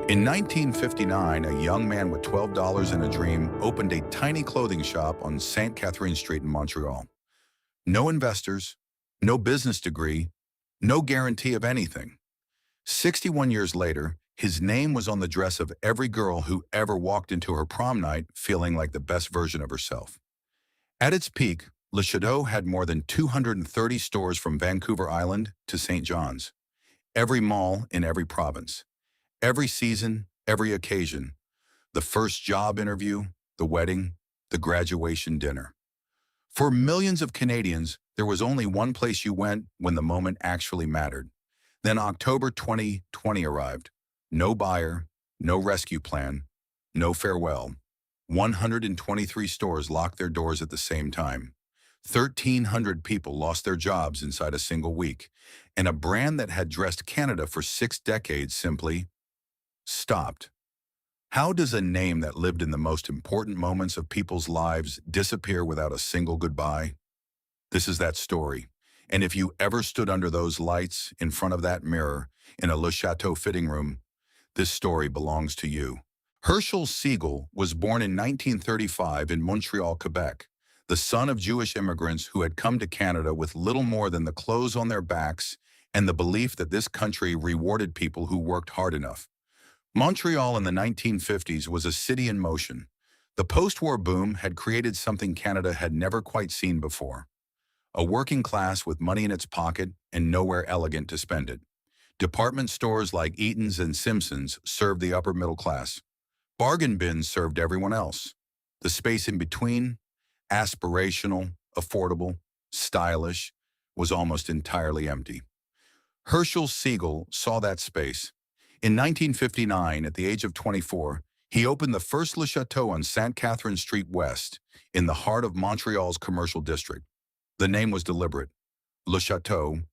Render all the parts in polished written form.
In 1959, a young man with $12 and a dream opened a tiny clothing shop on St. Catherine Street in Montreal. No investors, no business degree, no guarantee of anything. 61 years later, his name was on the dress of every girl who ever walked into her prom night feeling like the best version of herself. At its peak, Le Château had more than 230 stores from Vancouver Island to St. John's, every mall in every province. Every season, every occasion, the first job interview, the wedding, the graduation dinner. For millions of Canadians, there was only one place you went when the moment actually mattered. Then October 2020 arrived. No buyer, no rescue plan, no farewell. 123 stores locked their doors at the same time. 1,300 people lost their jobs inside a single week. And a brand that had dressed Canada for 6 decades simply stopped. How does a name that lived in the most important moments of people's lives disappear without a single goodbye? This is that story. And if you ever stood under those lights in front of that mirror in a Le Château fitting room, this story belongs to you. Herschel Siegel was born in 1935 in Montreal, Quebec, the son of Jewish immigrants who had come to Canada with little more than the clothes on their backs and the belief that this country rewarded people who worked hard enough. Montreal in the 1950s was a city in motion. The post-war boom had created something Canada had never quite seen before. A working class with money in its pocket and nowhere elegant to spend it. Department stores like Eaton's and Simpson's served the upper middle class. Bargain bins served everyone else. The space in between, aspirational, affordable, stylish, was almost entirely empty. Herschel Siegel saw that space. In 1959, at the age of 24, he opened the first Le Château on St. Catherine Street West, in the heart of Montreal's commercial district. The name was deliberate. Le Château,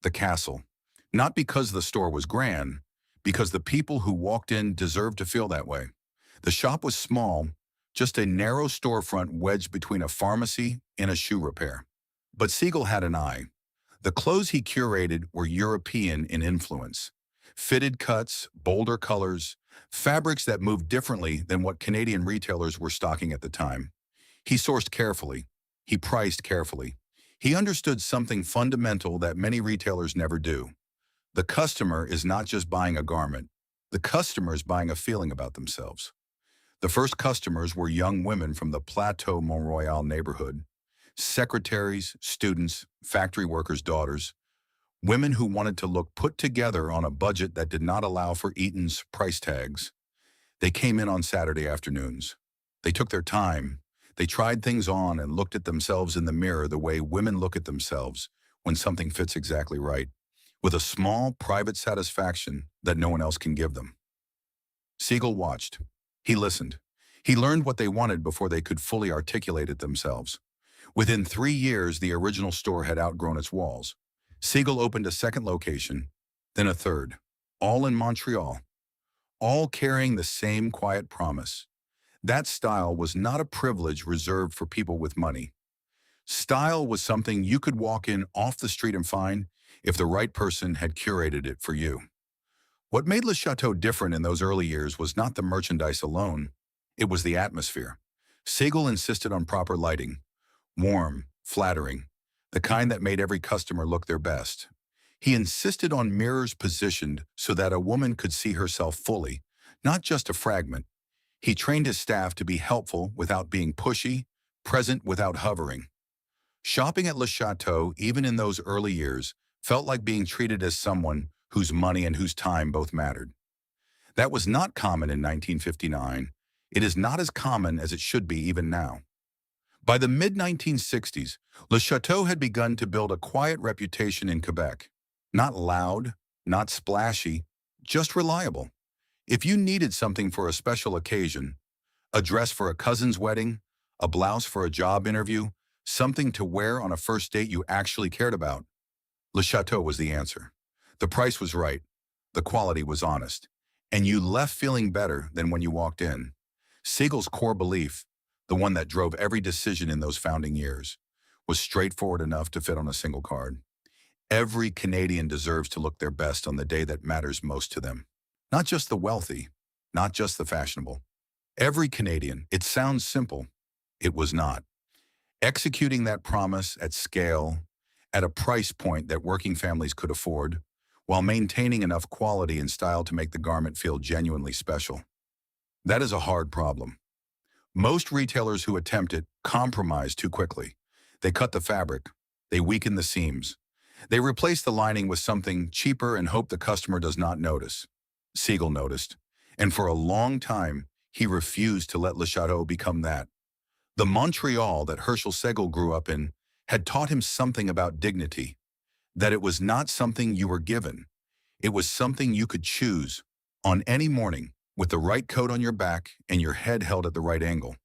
the castle. Not because the store was grand, because the people who walked in deserved to feel that way. The shop was small, just a narrow storefront wedged between a pharmacy and a shoe repair. But Siegel had an eye. The clothes he curated were European in influence. Fitted cuts, bolder colors, fabrics that moved differently than what Canadian retailers were stocking at the time. He sourced carefully. He priced carefully. He understood something fundamental that many retailers never do. The customer is not just buying a garment. The customer is buying a feeling about themselves. The first customers were young women from the Plateau Montréal neighborhood. Secretaries, students, factory workers' daughters. Women who wanted to look put together on a budget that did not allow for Eaton's price tags. They came in on Saturday afternoons. They took their time. They tried things on and looked at themselves in the mirror the way women look at themselves when something fits exactly right, with a small, private satisfaction that no one else can give them. Siegel watched. He listened. He learned what they wanted before they could fully articulate it themselves. Within 3 years, the original store had outgrown its walls. Siegel opened a second location, then a third, all in Montreal, all carrying the same quiet promise. That style was not a privilege reserved for people with money. Style was something you could walk in off the street and find if the right person had curated it for you. What made Le Château different in those early years was not the merchandise alone, it was the atmosphere. Siegel insisted on proper lighting, warm, flattering, the kind that made every customer look their best. He insisted on mirrors positioned so that a woman could see herself fully, not just a fragment. He trained his staff to be helpful without being pushy, present without hovering. Shopping at Le Château, even in those early years, felt like being treated as someone whose money and whose time both mattered. That was not common in 1959. It is not as common as it should be even now. By the mid-1960s, Le Château had begun to build a quiet reputation in Quebec. Not loud, not splashy, just reliable. If you needed something for a special occasion, a dress for a cousin's wedding, a blouse for a job interview, something to wear on a first date you actually cared about, Le Château was the answer. The price was right, the quality was honest, and you left feeling better than when you walked in. Siegel's core belief, the one that drove every decision in those founding years, was straightforward enough to fit on a single card. Every Canadian deserves to look their best on the day that matters most to them. Not just the wealthy, not just the fashionable. Every Canadian, it sounds simple. It was not. Executing that promise at scale, at a price point that working families could afford, while maintaining enough quality and style to make the garment feel genuinely special. That is a hard problem. Most retailers who attempt it compromise too quickly. They cut the fabric. They weaken the seams. They replace the lining with something cheaper and hope the customer does not notice. Siegel noticed. And for a long time, he refused to let Le Château become that. The Montreal that Herschel Siegel grew up in had taught him something about dignity, that it was not something you were given. It was something you could choose on any morning with the right coat on your back and your head held at the right angle.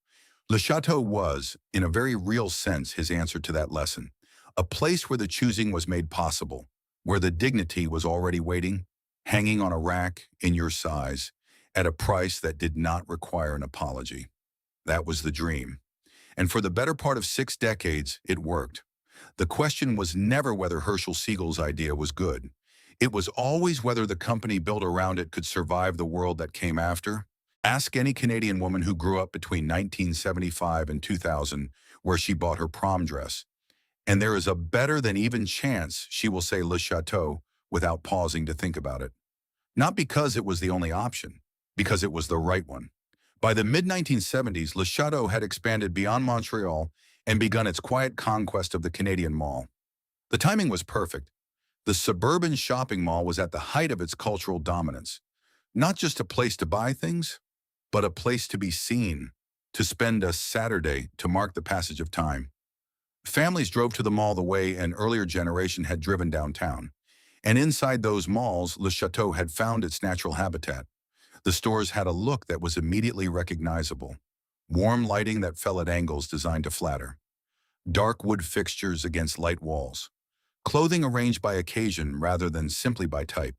Le Château was, in a very real sense, his answer to that lesson. A place where the choosing was made possible, where the dignity was already waiting, hanging on a rack in your size, at a price that did not require an apology. That was the dream. And for the better part of 6 decades, it worked. The question was never whether Herschel Siegel's idea was good. It was always whether the company built around it could survive the world that came after. Ask any Canadian woman who grew up between 1975 and 2000 where she bought her prom dress, and there is a better than even chance she will say Le Château without pausing to think about it. Not because it was the only option, because it was the right one. By the mid-1970s, Le Château had expanded beyond Montreal and begun its quiet conquest of the Canadian mall. The timing was perfect. The suburban shopping mall was at the height of its cultural dominance. Not just a place to buy things, but a place to be seen, to spend a Saturday to mark the passage of time. Families drove to the mall the way an earlier generation had driven downtown. And inside those malls, Le Château had found its natural habitat. The stores had a look that was immediately recognizable. Warm lighting that fell at angles designed to flatter. Dark wood fixtures against light walls. Clothing arranged by occasion rather than simply by type.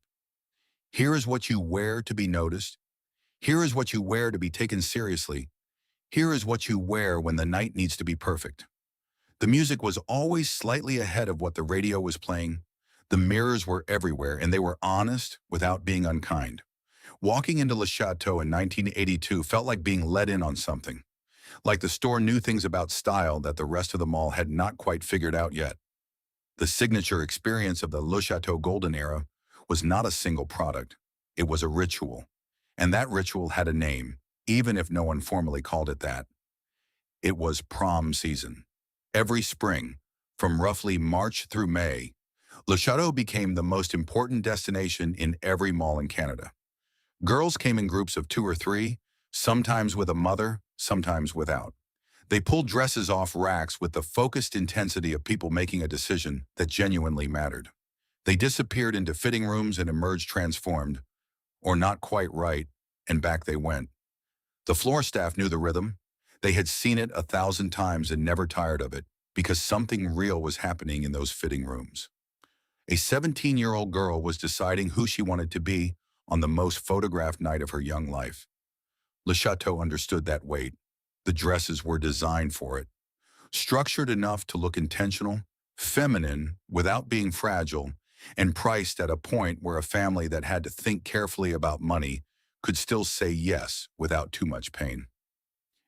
Here is what you wear to be noticed. Here is what you wear to be taken seriously. Here is what you wear when the night needs to be perfect. The music was always slightly ahead of what the radio was playing. The mirrors were everywhere, and they were honest without being unkind. Walking into Le Château in 1982 felt like being let in on something. Like the store knew things about style that the rest of the mall had not quite figured out yet. The signature experience of the Le Château Golden Era was not a single product. It was a ritual. And that ritual had a name, even if no one formally called it that. It was prom season. Every spring, from roughly March through May, Le Château became the most important destination in every mall in Canada. Girls came in groups of 2 or 3, sometimes with a mother, sometimes without. They pulled dresses off racks with the focused intensity of people making a decision that genuinely mattered. They disappeared into fitting rooms and emerged transformed, or not quite right, and back they went. The floor staff knew the rhythm. They had seen it 1,000 times and never tired of it, because something real was happening in those fitting rooms. A 17-year-old girl was deciding who she wanted to be on the most photographed night of her young life. Le Château understood that weight. The dresses were designed for it. Structured enough to look intentional, feminine without being fragile, and priced at a point where a family that had to think carefully about money could still say yes without too much pain.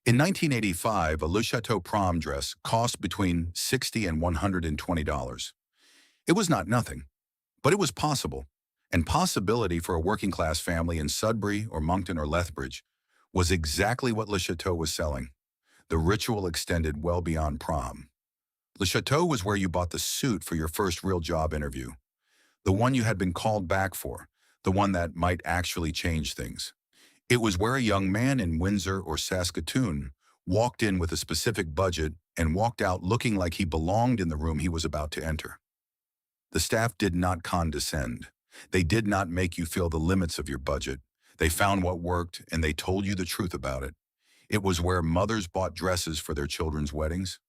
In 1985, a Le Château prom dress cost between $60 and $120. It was not nothing, but it was possible, and possibility for a working-class family in Sudbury or Moncton or Lethbridge was exactly what Le Château was selling. The ritual extended well beyond prom. Le Château was where you bought the suit for your first real job interview, the one you had been called back for, the one that might actually change things. It was where a young man in Windsor or Saskatoon walked in with a specific budget and walked out looking like he belonged in the room he was about to enter. The staff did not condescend. They did not make you feel the limits of your budget. They found what worked, and they told you the truth about it. It was where mothers bought dresses for their children's weddings,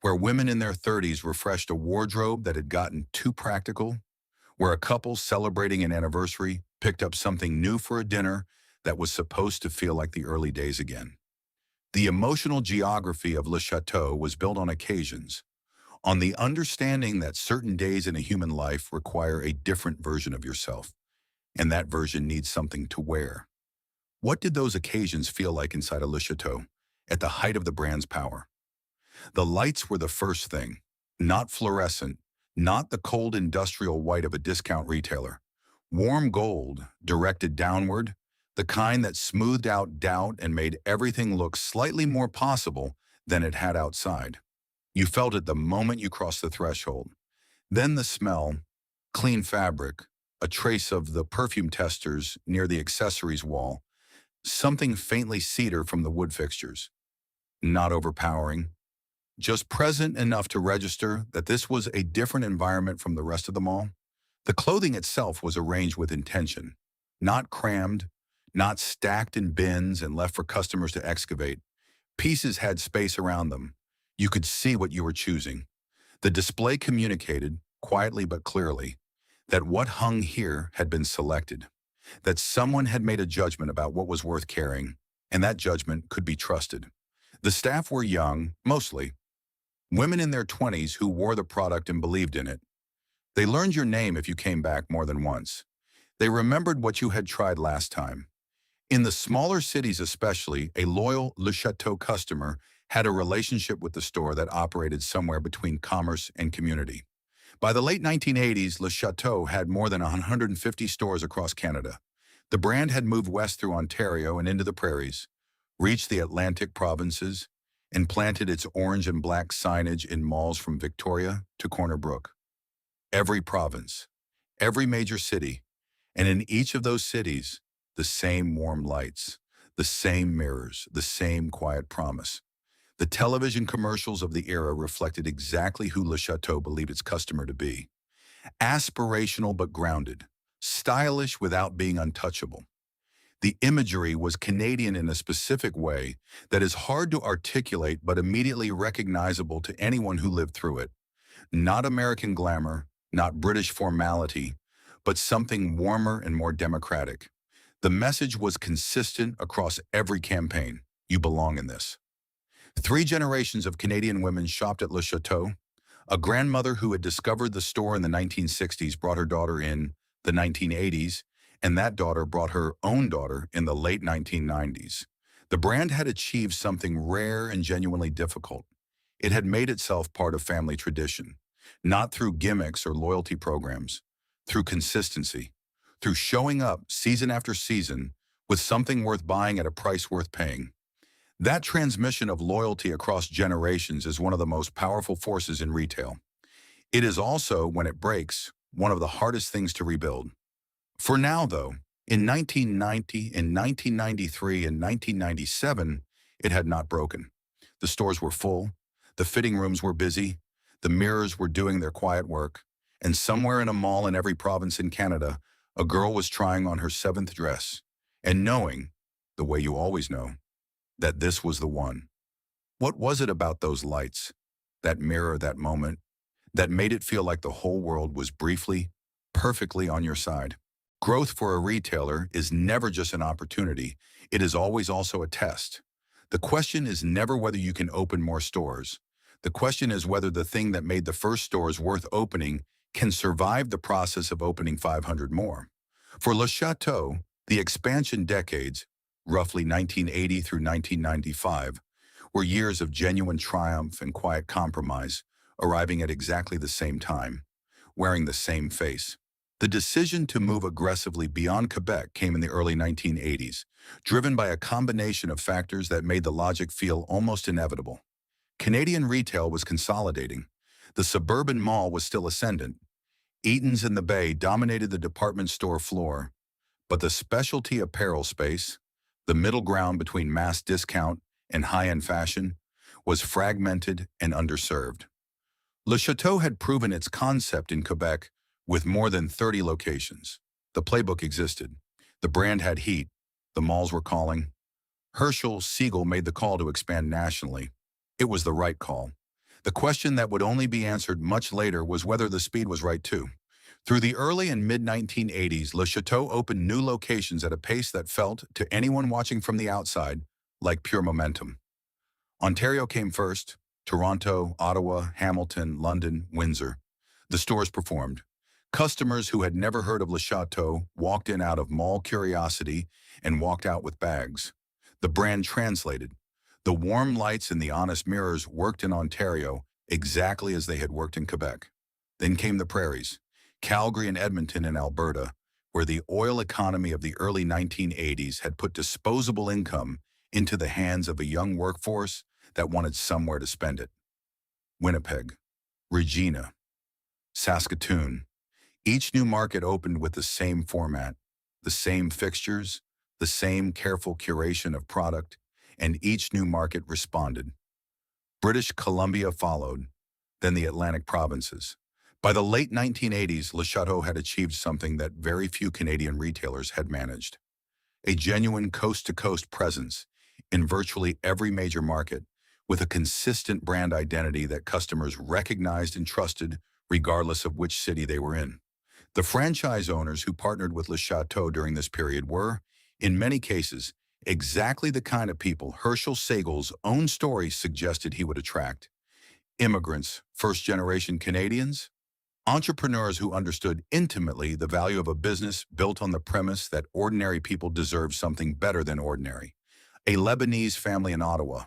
where women in their 30s refreshed a wardrobe that had gotten too practical, where a couple celebrating an anniversary picked up something new for a dinner that was supposed to feel like the early days again. The emotional geography of Le Château was built on occasions, on the understanding that certain days in a human life require a different version of yourself, and that version needs something to wear. What did those occasions feel like inside a Le Château at the height of the brand's power? The lights were the first thing, not fluorescent, not the cold industrial white of a discount retailer. Warm gold, directed downward, the kind that smoothed out doubt and made everything look slightly more possible than it had outside. You felt it the moment you crossed the threshold. Then the smell, clean fabric, a trace of the perfume testers near the accessories wall, something faintly cedar from the wood fixtures. Not overpowering, just present enough to register that this was a different environment from the rest of the mall. The clothing itself was arranged with intention, not crammed, not stacked in bins and left for customers to excavate. Pieces had space around them. You could see what you were choosing. The display communicated, quietly but clearly, that what hung here had been selected, that someone had made a judgment about what was worth carrying, and that judgment could be trusted. The staff were young, mostly, women in their 20s who wore the product and believed in it. They learned your name if you came back more than once. They remembered what you had tried last time. In the smaller cities especially, a loyal Le Château customer had a relationship with the store that operated somewhere between commerce and community. By the late 1980s, Le Château had more than 150 stores across Canada. The brand had moved west through Ontario and into the prairies, reached the Atlantic provinces, and planted its orange and black signage in malls from Victoria to Corner Brook. Every province, every major city, and in each of those cities, the same warm lights, the same mirrors, the same quiet promise. The television commercials of the era reflected exactly who Le Château believed its customer to be. Aspirational but grounded, stylish without being untouchable. The imagery was Canadian in a specific way that is hard to articulate but immediately recognizable to anyone who lived through it. Not American glamour, not British formality, but something warmer and more democratic. The message was consistent across every campaign. You belong in this. 3 generations of Canadian women shopped at Le Château. A grandmother who had discovered the store in the 1960s brought her daughter in the 1980s, and that daughter brought her own daughter in the late 1990s. The brand had achieved something rare and genuinely difficult. It had made itself part of family tradition, not through gimmicks or loyalty programs, through consistency, through showing up season after season with something worth buying at a price worth paying. That transmission of loyalty across generations is one of the most powerful forces in retail. It is also, when it breaks, one of the hardest things to rebuild. For now, though, in 1990, in 1993, and 1997, it had not broken. The stores were full, the fitting rooms were busy, the mirrors were doing their quiet work, and somewhere in a mall in every province in Canada, a girl was trying on her 7th dress, and knowing, the way you always know, that this was the one. What was it about those lights, that mirror, that moment, that made it feel like the whole world was briefly, perfectly on your side? Growth for a retailer is never just an opportunity, it is always also a test. The question is never whether you can open more stores. The question is whether the thing that made the first stores worth opening can survive the process of opening 500 more. For Le Château, the expansion decades, roughly 1980 through 1995, were years of genuine triumph and quiet compromise, arriving at exactly the same time, wearing the same face. The decision to move aggressively beyond Quebec came in the early 1980s, driven by a combination of factors that made the logic feel almost inevitable. Canadian retail was consolidating. The suburban mall was still ascendant. Eaton's in the Bay dominated the department store floor, but the specialty apparel space, the middle ground between mass discount and high-end fashion, was fragmented and underserved. Le Château had proven its concept in Quebec with more than 30 locations. The playbook existed. The brand had heat. The malls were calling. Herschel Siegel made the call to expand nationally. It was the right call. The question that would only be answered much later was whether the speed was right too. Through the early and mid-1980s, Le Château opened new locations at a pace that felt, to anyone watching from the outside, like pure momentum. Ontario came first, Toronto, Ottawa, Hamilton, London, Windsor. The stores performed. Customers who had never heard of Le Château walked in out of mall curiosity and walked out with bags. The brand translated. The warm lights and the honest mirrors worked in Ontario exactly as they had worked in Quebec. Then came the prairies, Calgary and Edmonton in Alberta, where the oil economy of the early 1980s had put disposable income into the hands of a young workforce that wanted somewhere to spend it. Winnipeg, Regina, Saskatoon. Each new market opened with the same format, the same fixtures, the same careful curation of product, and each new market responded. British Columbia followed, then the Atlantic provinces. By the late 1980s, Le Château had achieved something that very few Canadian retailers had managed: a genuine coast-to-coast presence in virtually every major market, with a consistent brand identity that customers recognized and trusted regardless of which city they were in. The franchise owners who partnered with Le Château during this period were, in many cases, exactly the kind of people Herschel Segal's own story suggested he would attract: immigrants, first-generation Canadians, entrepreneurs who understood intimately the value of a business built on the premise that ordinary people deserve something better than ordinary, a Lebanese family in Ottawa,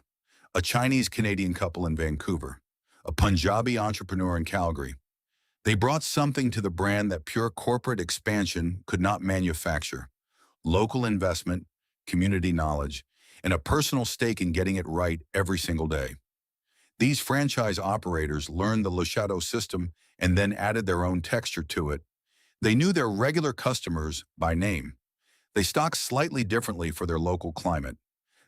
a Chinese-Canadian couple in Vancouver, a Punjabi entrepreneur in Calgary. They brought something to the brand that pure corporate expansion could not manufacture: local investment, community knowledge, and a personal stake in getting it right every single day. These franchise operators learned the Le Château system and then added their own texture to it. They knew their regular customers by name. They stocked slightly differently for their local climate.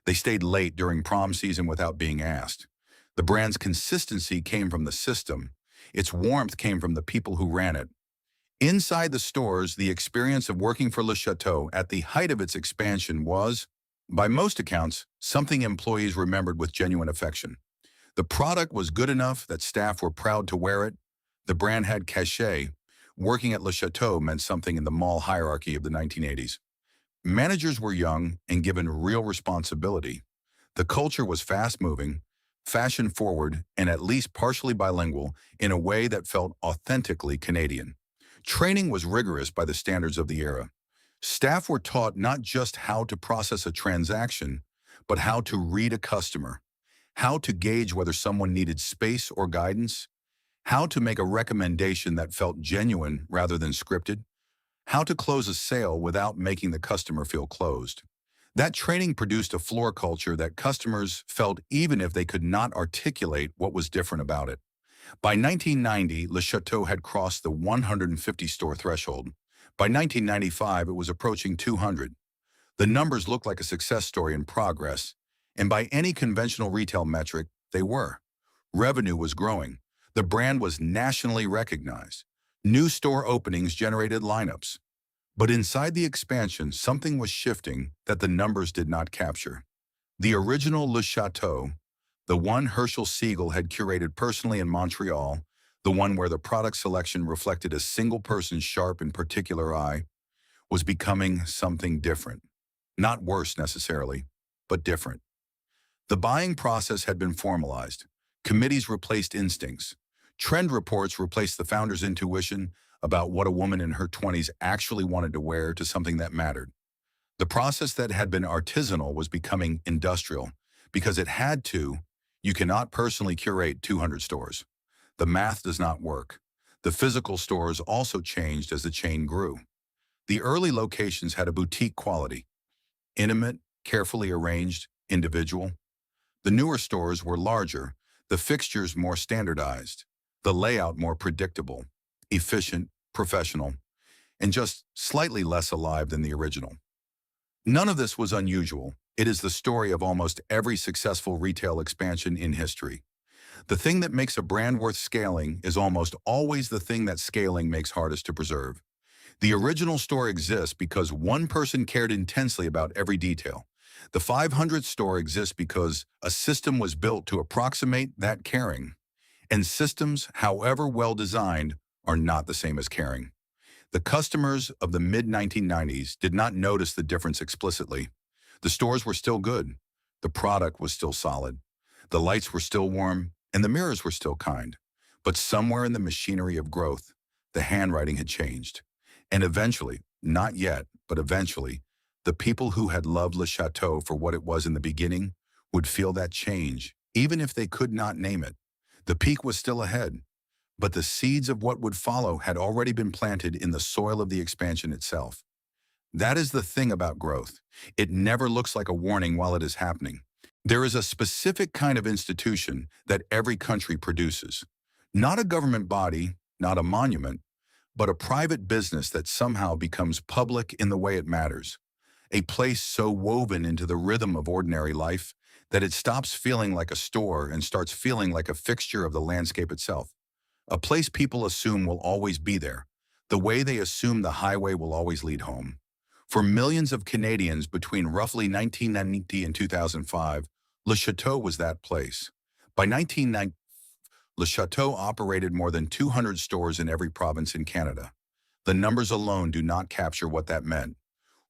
They stayed late during prom season without being asked. The brand's consistency came from the system. Its warmth came from the people who ran it. Inside the stores, the experience of working for Le Château at the height of its expansion was, by most accounts, something employees remembered with genuine affection. The product was good enough that staff were proud to wear it. The brand had cachet. Working at Le Château meant something in the mall hierarchy of the 1980s. Managers were young and given real responsibility. The culture was fast-moving, fashion-forward, and at least partially bilingual in a way that felt authentically Canadian. Training was rigorous by the standards of the era. Staff were taught not just how to process a transaction, but how to read a customer, how to gauge whether someone needed space or guidance, how to make a recommendation that felt genuine rather than scripted, how to close a sale without making the customer feel closed. That training produced a floor culture that customers felt even if they could not articulate what was different about it. By 1990, Le Château had crossed the 150-store threshold. By 1995, it was approaching 200. The numbers looked like a success story in progress, and by any conventional retail metric, they were. Revenue was growing. The brand was nationally recognized. New store openings generated lineups. But inside the expansion, something was shifting that the numbers did not capture. The original Le Château, the one Herschel Segal had curated personally in Montreal, the one where the product selection reflected a single person's sharp and particular eye, was becoming something different. Not worse necessarily, but different. The buying process had been formalized. Committees replaced instincts. Trend reports replaced the founder's intuition about what a woman in her 20s actually wanted to wear to something that mattered. The process that had been artisanal was becoming industrial, because it had to. You cannot personally curate 200 stores. The math does not work. The physical stores also changed as the chain grew. The early locations had a boutique quality: intimate, carefully arranged, individual. The newer stores were larger, the fixtures more standardized, the layout more predictable, efficient, professional, and just slightly less alive than the original. None of this was unusual. It is the story of almost every successful retail expansion in history. The thing that makes a brand worth scaling is almost always the thing that scaling makes hardest to preserve. The original store exists because one person cared intensely about every detail. The 500th store exists because a system was built to approximate that caring. And systems, however well designed, are not the same as caring. The customers of the mid-1990s did not notice the difference explicitly. The stores were still good. The product was still solid. The lights were still warm, and the mirrors were still kind. But somewhere in the machinery of growth, The handwriting had changed. And eventually, not yet, but eventually, the people who had loved Le Château for what it was in the beginning would feel that change, even if they could not name it. The peak was still ahead, but the seeds of what would follow had already been planted in the soil of the expansion itself. That is the thing about growth. It never looks like a warning while it is happening. There is a specific kind of institution that every country produces. Not a government body, not a monument, but a private business that somehow becomes public in the way it matters. A place so woven into the rhythm of ordinary life that it stops feeling like a store and starts feeling like a fixture of the landscape itself. A place people assume will always be there, the way they assume the highway will always lead home. For millions of Canadians between roughly 1990 and 2005, Le Château was that place. By 1990, Le Château operated more than 200 stores in every province in Canada. The numbers alone do not capture what that meant.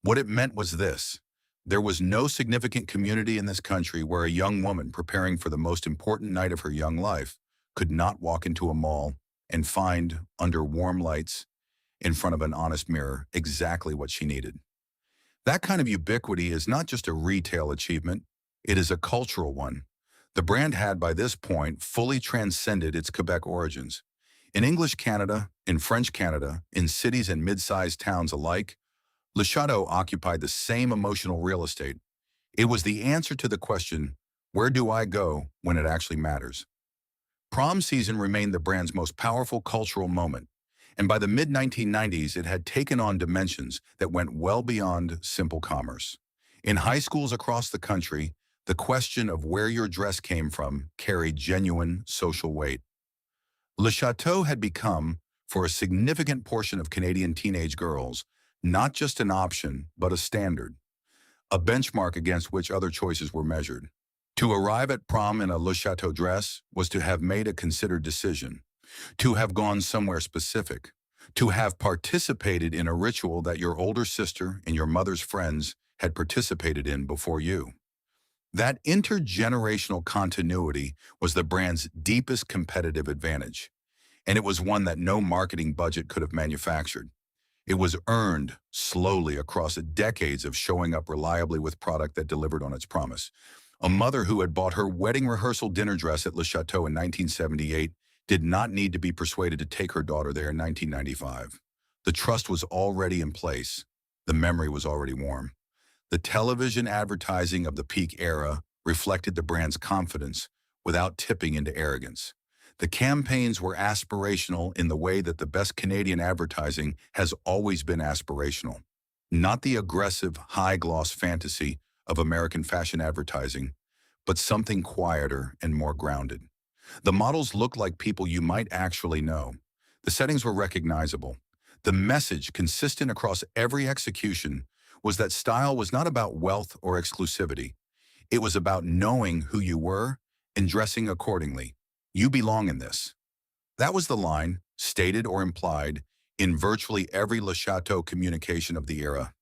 What it meant was this. There was no significant community in this country where a young woman preparing for the most important night of her young life could not walk into a mall and find, under warm lights, in front of an honest mirror, exactly what she needed. That kind of ubiquity is not just a retail achievement, it is a cultural one. The brand had, by this point, fully transcended its Quebec origins. In English Canada, in French Canada, in cities and mid-sized towns alike, Le Château occupied the same emotional real estate. It was the answer to the question, where do I go when it actually matters? Prom season remained the brand's most powerful cultural moment, and by the mid-1990s it had taken on dimensions that went well beyond simple commerce. In high schools across the country, the question of where your dress came from carried genuine social weight. Le Château had become, for a significant portion of Canadian teenage girls, not just an option, but a standard, a benchmark against which other choices were measured. To arrive at prom in a Le Château dress was to have made a considered decision, to have gone somewhere specific, to have participated in a ritual that your older sister and your mother's friends had participated in before you. That intergenerational continuity was the brand's deepest competitive advantage, and it was one that no marketing budget could have manufactured. It was earned slowly across decades of showing up reliably with product that delivered on its promise. A mother who had bought her wedding rehearsal dinner dress at Le Château in 1978 did not need to be persuaded to take her daughter there in 1995. The trust was already in place. The memory was already warm. The television advertising of the peak era reflected the brand's confidence without tipping into arrogance. The campaigns were aspirational in the way that the best Canadian advertising has always been aspirational. Not the aggressive, high-gloss fantasy of American fashion advertising, but something quieter and more grounded. The models looked like people you might actually know. The settings were recognizable. The message, consistent across every execution, was that style was not about wealth or exclusivity. It was about knowing who you were and dressing accordingly. You belong in this. That was the line, stated or implied, in virtually every Le Château communication of the era.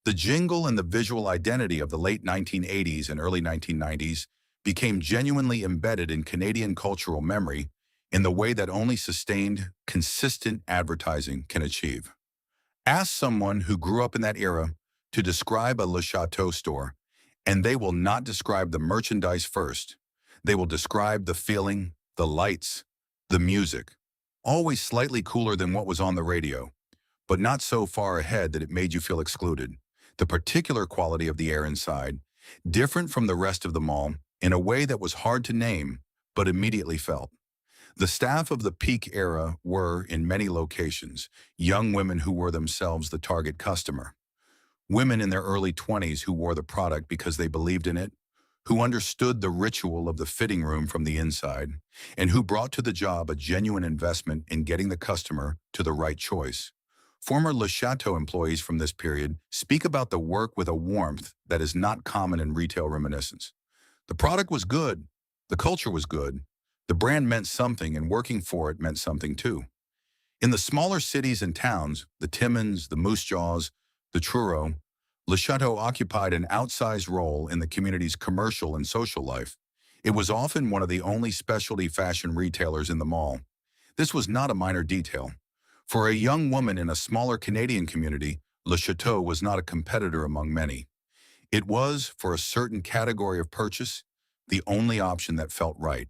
The jingle and the visual identity of the late 1980s and early 1990s became genuinely embedded in Canadian cultural memory in the way that only sustained, consistent advertising can achieve. Ask someone who grew up in that era to describe a Le Château store, and they will not describe the merchandise first. They will describe the feeling, the lights, the music, always slightly cooler than what was on the radio, but not so far ahead that it made you feel excluded. The particular quality of the air inside, different from the rest of the mall, in a way that was hard to name, but immediately felt. The staff of the peak era were, in many locations, young women who were themselves the target customer. Women in their early 20s who wore the product because they believed in it, who understood the ritual of the fitting room from the inside, and who brought to the job a genuine investment in getting the customer to the right choice. Former Le Château employees from this period speak about the work with a warmth that is not common in retail reminiscence. The product was good, the culture was good, the brand meant something, and working for it meant something too. In the smaller cities and towns, the Timmins, the Moose Jaws, the Truro, Le Château occupied an outsized role in the community's commercial and social life. It was often one of the only specialty fashion retailers in the mall. This was not a minor detail. For a young woman in a smaller Canadian community, Le Château was not a competitor among many. It was, for a certain category of purchase, the only option that felt right.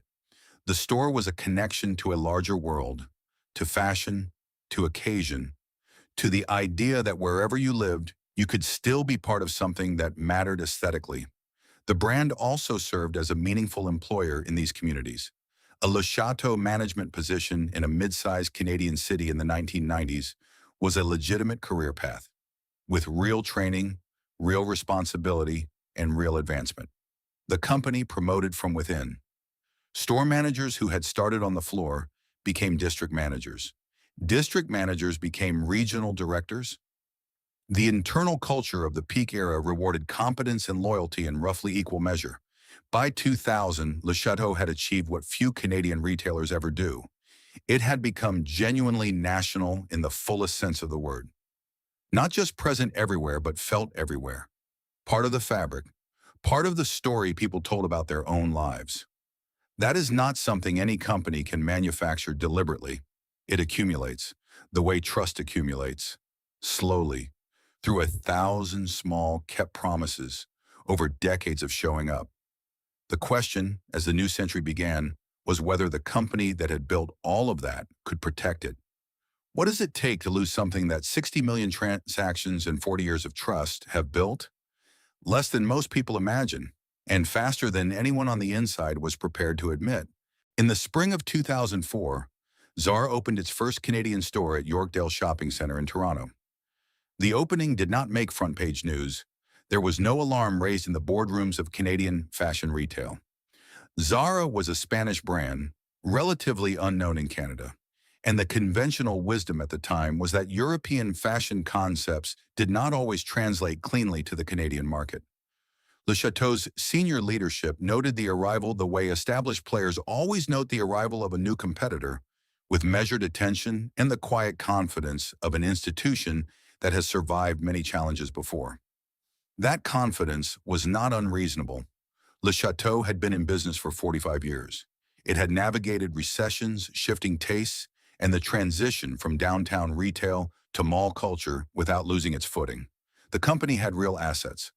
The store was a connection to a larger world, to fashion, to occasion, to the idea that wherever you lived, you could still be part of something that mattered aesthetically. The brand also served as a meaningful employer in these communities. A Le Château management position in a mid-sized Canadian city in the 1990s was a legitimate career path, with real training, real responsibility, and real advancement. The company promoted from within. Store managers who had started on the floor became district managers. District managers became regional directors. The internal culture of the peak era rewarded competence and loyalty in roughly equal measure. By 2000, Le Château had achieved what few Canadian retailers ever do. It had become genuinely national in the fullest sense of the word. Not just present everywhere, but felt everywhere. Part of the fabric, part of the story people told about their own lives. That is not something any company can manufacture deliberately. It accumulates, the way trust accumulates, slowly, through 1,000 small, kept promises, over decades of showing up. The question, as the new century began, was whether the company that had built all of that could protect it. What does it take to lose something that 60 million transactions and 40 years of trust have built? Less than most people imagine, and faster than anyone on the inside was prepared to admit. In the spring of 2004, Zara opened its first Canadian store at Yorkdale Shopping Centre in Toronto. The opening did not make front-page news. There was no alarm raised in the boardrooms of Canadian fashion retail. Zara was a Spanish brand, relatively unknown in Canada, and the conventional wisdom at the time was that European fashion concepts did not always translate cleanly to the Canadian market. Le Château's senior leadership noted the arrival the way established players always note the arrival of a new competitor, with measured attention and the quiet confidence of an institution that has survived many challenges before. That confidence was not unreasonable. Le Château had been in business for 45 years. It had navigated recessions, shifting tastes, and the transition from downtown retail to mall culture without losing its footing. The company had real assets: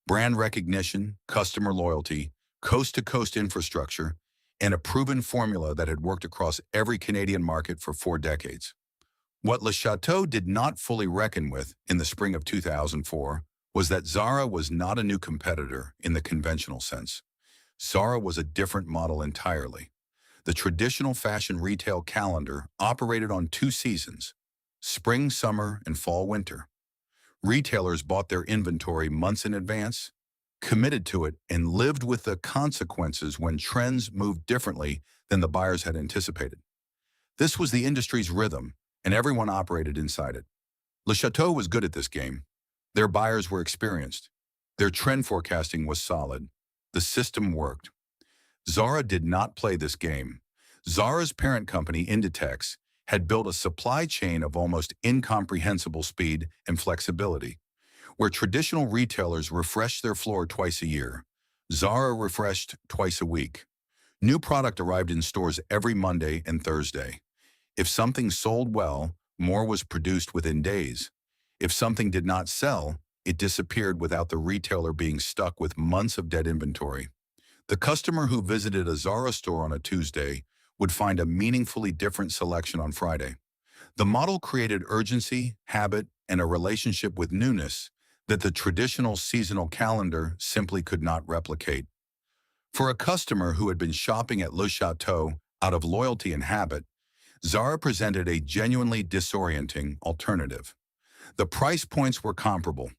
brand recognition, customer loyalty, coast-to-coast infrastructure, and a proven formula that had worked across every Canadian market for 4 decades. What Le Château did not fully reckon with in the spring of 2004 was that Zara was not a new competitor in the conventional sense. Zara was a different model entirely. The traditional fashion retail calendar operated on 2 seasons: spring, summer, and fall, winter. Retailers bought their inventory months in advance, committed to it, and lived with the consequences when trends moved differently than the buyers had anticipated. This was the industry's rhythm, and everyone operated inside it. Le Château was good at this game. Their buyers were experienced. Their trend forecasting was solid. The system worked. Zara did not play this game. Zara's parent company, Inditex, had built a supply chain of almost incomprehensible speed and flexibility. Where traditional retailers refreshed their floor twice a year, Zara refreshed twice a week. New product arrived in stores every Monday and Thursday. If something sold well, more was produced within days. If something did not sell, it disappeared without the retailer being stuck with months of dead inventory. The customer who visited a Zara store on a Tuesday would find a meaningfully different selection on Friday. The model created urgency, habit, and a relationship with newness that the traditional seasonal calendar simply could not replicate. For a customer who had been shopping at Le Château out of loyalty and habit, Zara presented a genuinely disorienting alternative. The price points were comparable.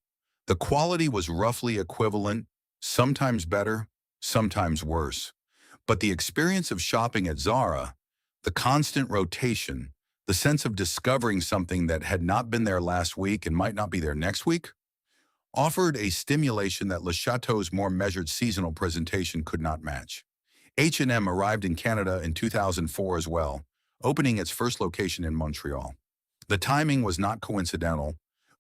The quality was roughly equivalent, sometimes better, sometimes worse. But the experience of shopping at Zara, the constant rotation, the sense of discovering something that had not been there last week and might not be there next week, offered a stimulation that Le Château's more measured seasonal presentation could not match. H&M arrived in Canada in 2004 as well, opening its first location in Montreal. The timing was not coincidental.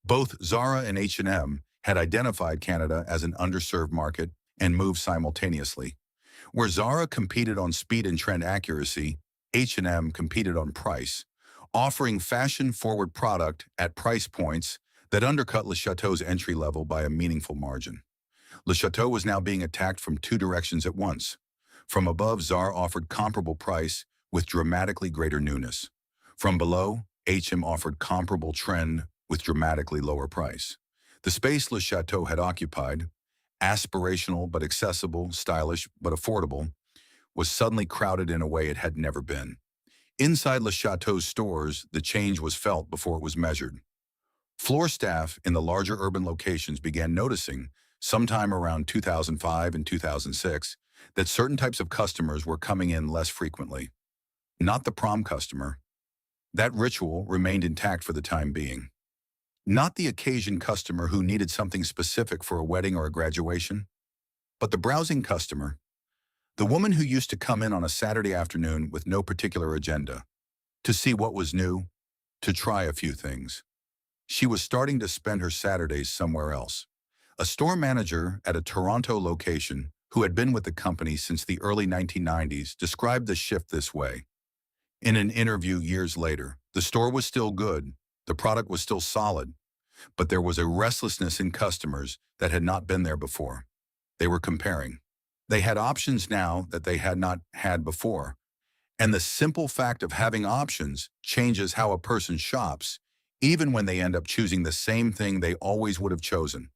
Both Zara and H&M had identified Canada as an underserved market and moved simultaneously. Where Zara competed on speed and trend accuracy, H&M competed on price, offering fashion-forward product at price points that undercut Le Chateau's entry level by a meaningful margin. Le Chateau was now being attacked from two directions at once. From above, Zara offered comparable price with dramatically greater newness. From below, H&M offered comparable trend with dramatically lower price. The space Le Chateau had occupied, aspirational but accessible, stylish but affordable, was suddenly crowded in a way it had never been. Inside Le Chateau's stores, the change was felt before it was measured. Floor staff in the larger urban locations began noticing, sometime around 2005 and 2006, that certain types of customers were coming in less frequently. Not the prom customer. That ritual remained intact for the time being. Not the occasion customer who needed something specific for a wedding or a graduation, but the browsing customer. The woman who used to come in on a Saturday afternoon with no particular agenda, to see what was new, to try a few things. She was starting to spend her Saturdays somewhere else. A store manager at a Toronto location who had been with the company since the early 1990s described the shift this way. In an interview years later, the store was still good, the product was still solid, but there was a restlessness in customers that had not been there before. They were comparing. They had options now that they had not had before. And the simple fact of having options changes how a person shops, even when they end up choosing the same thing they always would have chosen.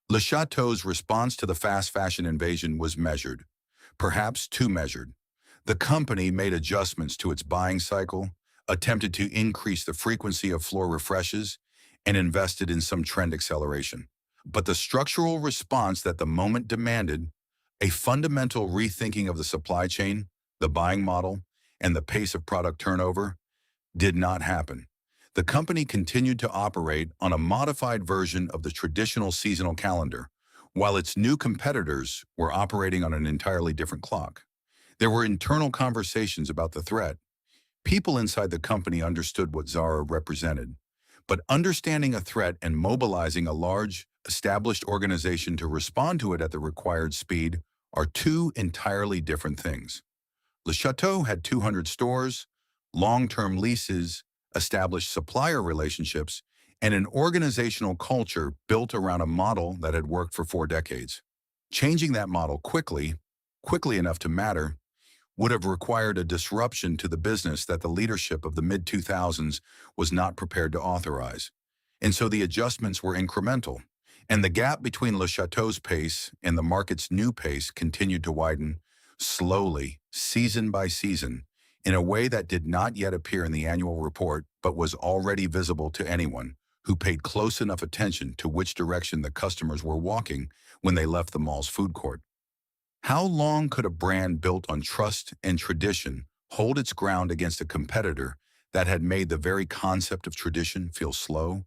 Le Chateau's response to the fast fashion invasion was measured, perhaps too measured. The company made adjustments to its buying cycle, attempted to increase the frequency of floor refreshes, and invested in some trend acceleration. But the structural response that the moment demanded, a fundamental rethinking of the supply chain, the buying model, and the pace of product turnover, did not happen. The company continued to operate on a modified version of the traditional seasonal calendar, while its new competitors were operating on an entirely different clock. There were internal conversations about the threat. People inside the company understood what Zara represented, but understanding a threat and mobilizing a large, established organization to respond to it at the required speed are two entirely different things. Le Chateau had 200 stores, long-term leases, established supplier relationships, and an organizational culture built around a model that had worked for 4 decades. Changing that model quickly enough to matter, would have required a disruption to the business that the leadership of the mid-2000s was not prepared to authorize. And so the adjustments were incremental, and the gap between Le Chateau's pace and the market's new pace continued to widen, slowly, season by season, in a way that did not yet appear in the annual report but was already visible to anyone who paid close enough attention to which direction the customers were walking when they left the mall's food court. How long could a brand built on trust and tradition hold its ground against a competitor that had made the very concept of tradition feel slow?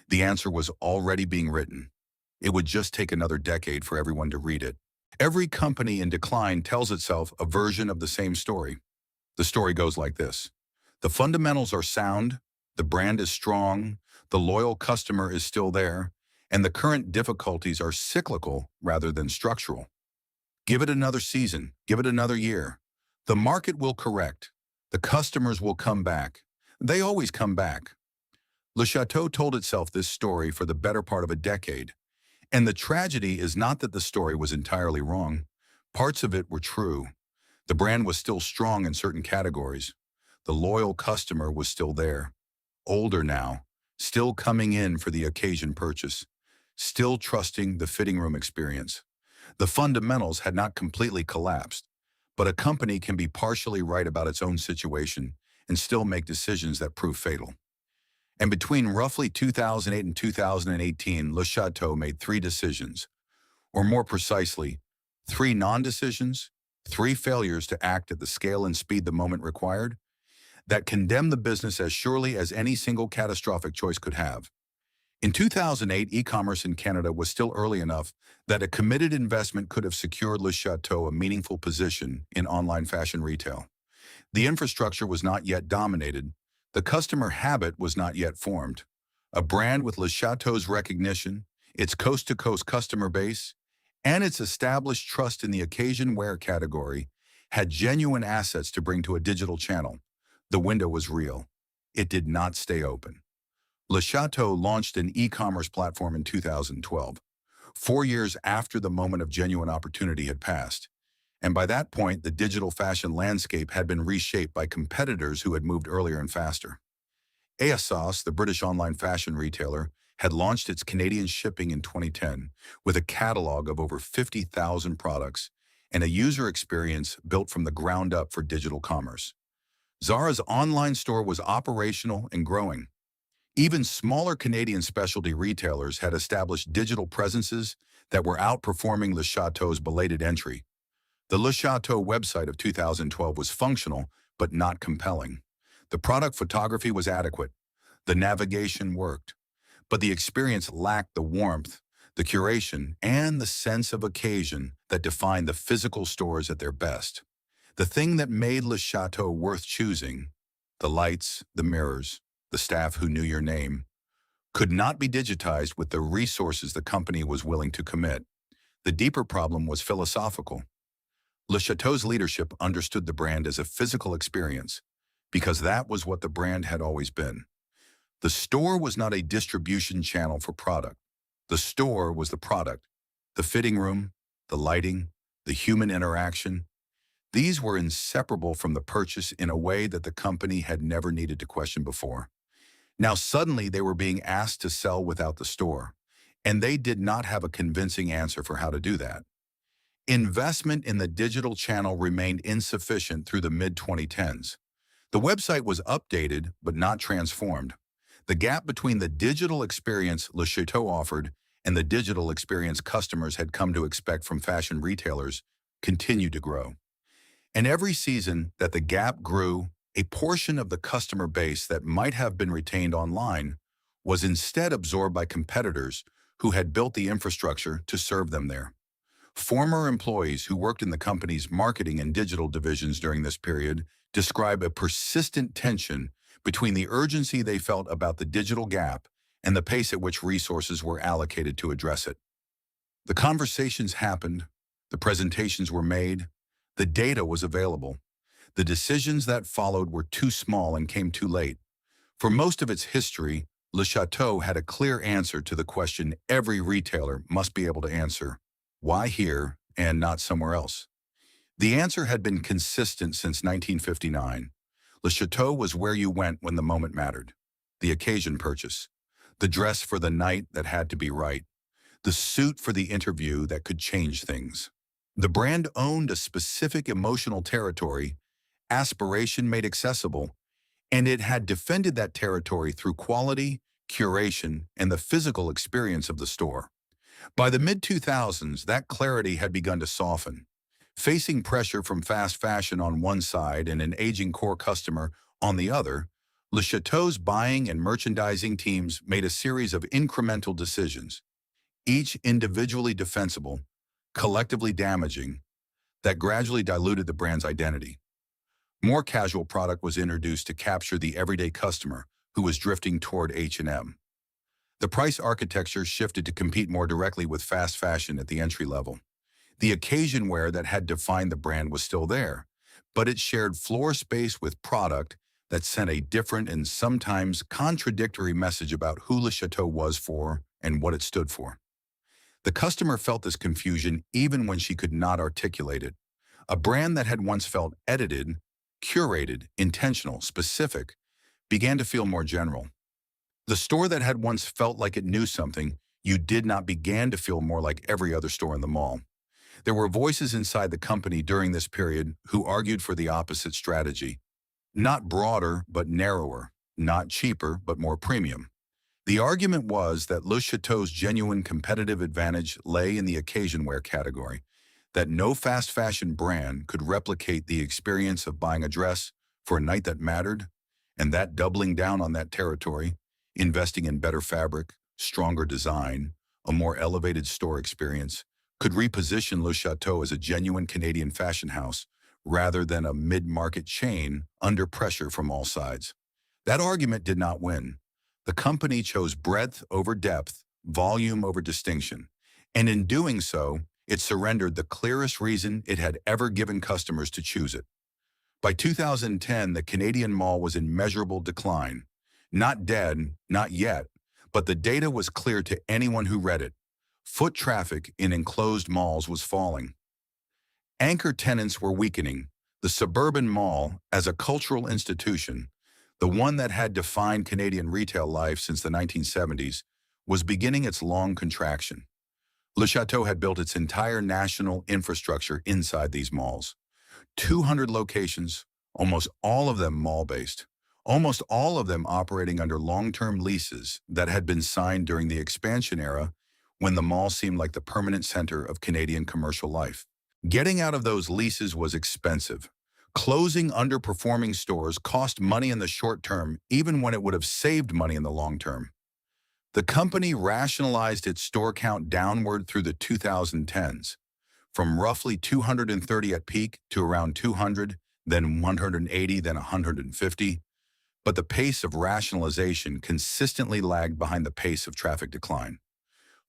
The answer was already being written. It would just take another decade for everyone to read it. Every company in decline tells itself a version of the same story. The story goes like this. The fundamentals are sound, the brand is strong, the loyal customer is still there, and the current difficulties are cyclical rather than structural. Give it another season, give it another year. The market will correct. The customers will come back. They always come back. Le Chateau told itself this story for the better part of a decade. And the tragedy is not that the story was entirely wrong. Parts of it were true. The brand was still strong in certain categories. The loyal customer was still there. Older now, still coming in for the occasion purchase, still trusting the fitting room experience. The fundamentals had not completely collapsed, but a company can be partially right about its own situation and still make decisions that prove fatal. And between roughly 2008 and 2018, Le Chateau made 3 decisions, or more precisely, 3 non-decisions, 3 failures to act at the scale and speed the moment required, that condemned the business as surely as any single catastrophic choice could have. In 2008, e-commerce in Canada was still early enough that a committed investment could have secured Le Chateau a meaningful position in online fashion retail. The infrastructure was not yet dominated. The customer habit was not yet formed. A brand with Le Chateau's recognition, its coast-to-coast customer base, and its established trust in the occasion wear category had genuine assets to bring to a digital channel. The window was real. it did not stay open. Le Château launched an e-commerce platform in 2012, 4 years after the moment of genuine opportunity had passed. And by that point, the digital fashion landscape had been reshaped by competitors who had moved earlier and faster. ASOS, the British online fashion retailer, had launched its Canadian shipping in 2010 with a catalog of over 50,000 products and a user experience built from the ground up for digital commerce. Zara's online store was operational and growing. Even smaller Canadian specialty retailers had established digital presences that were outperforming Le Château's belated entry. The Le Château website of 2012 was functional, but not compelling. The product photography was adequate. The navigation worked. But the experience lacked the warmth, the curation, and the sense of occasion that defined the physical stores at their best. The thing that made Le Château worth choosing, the lights, the mirrors, the staff who knew your name, could not be digitized with the resources the company was willing to commit. The deeper problem was philosophical. Le Château's leadership understood the brand as a physical experience, because that was what the brand had always been. The store was not a distribution channel for product. The store was the product, the fitting room, the lighting, the human interaction. These were inseparable from the purchase in a way that the company had never needed to question before. Now suddenly they were being asked to sell without the store, and they did not have a convincing answer for how to do that. Investment in the digital channel remained insufficient through the mid-2010s. The website was updated but not transformed. The gap between the digital experience Le Château offered and the digital experience customers had come to expect from fashion retailers continued to grow. And every season that the gap grew, a portion of the customer base that might have been retained online was instead absorbed by competitors who had built the infrastructure to serve them there. Former employees who worked in the company's marketing and digital divisions during this period describe a persistent tension between the urgency they felt about the digital gap and the pace at which resources were allocated to address it. The conversations happened, the presentations were made, the data was available. The decisions that followed were too small and came too late. For most of its history, Le Château had a clear answer to the question every retailer must be able to answer: why here and not somewhere else? The answer had been consistent since 1959. Le Château was where you went when the moment mattered. The occasion purchase. The dress for the night that had to be right. The suit for the interview that could change things. The brand owned a specific emotional territory, aspiration made accessible, and it had defended that territory through quality, curation, and the physical experience of the store. By the mid-2000s, that clarity had begun to soften. Facing pressure from fast fashion on one side and an aging core customer on the other, Le Château's buying and merchandising teams made a series of incremental decisions, each individually defensible, collectively damaging, that gradually diluted the brand's identity. More casual product was introduced to capture the everyday customer who was drifting toward H&M. The price architecture shifted to compete more directly with fast fashion at the entry level. The occasion wear that had defined the brand was still there, but it shared floor space with product that sent a different and sometimes contradictory message about who Le Château was for and what it stood for. The customer felt this confusion even when she could not articulate it. A brand that had once felt edited, curated, intentional, specific, began to feel more general. The store that had once felt like it knew something you did not began to feel more like every other store in the mall. There were voices inside the company during this period who argued for the opposite strategy. Not broader, but narrower. Not cheaper, but more premium. The argument was that Le Château's genuine competitive advantage lay in the occasion wear category, that no fast fashion brand could replicate the experience of buying a dress for a night that mattered, and that doubling down on that territory, investing in better fabric, stronger design, a more elevated store experience, could reposition Le Château as a genuine Canadian fashion house rather than a mid-market chain under pressure from all sides. That argument did not win. The company chose breadth over depth, volume over distinction, and in doing so, it surrendered the clearest reason it had ever given customers to choose it. By 2010, the Canadian mall was in measurable decline. Not dead, not yet, but the data was clear to anyone who read it. Foot traffic in enclosed malls was falling. Anchor tenants were weakening. The suburban mall, as a cultural institution, the one that had defined Canadian retail life since the 1970s, was beginning its long contraction. Le Château had built its entire national infrastructure inside these malls. 200 locations, almost all of them mall-based, almost all of them operating under long-term leases that had been signed during the expansion era when the mall seemed like the permanent center of Canadian commercial life. Getting out of those leases was expensive. Closing underperforming stores cost money in the short term, even when it would have saved money in the long term. The company rationalized its store count downward through the 2010s, from roughly 230 at peak to around 200, then 180, then 150. But the pace of rationalization consistently lagged behind the pace of traffic decline.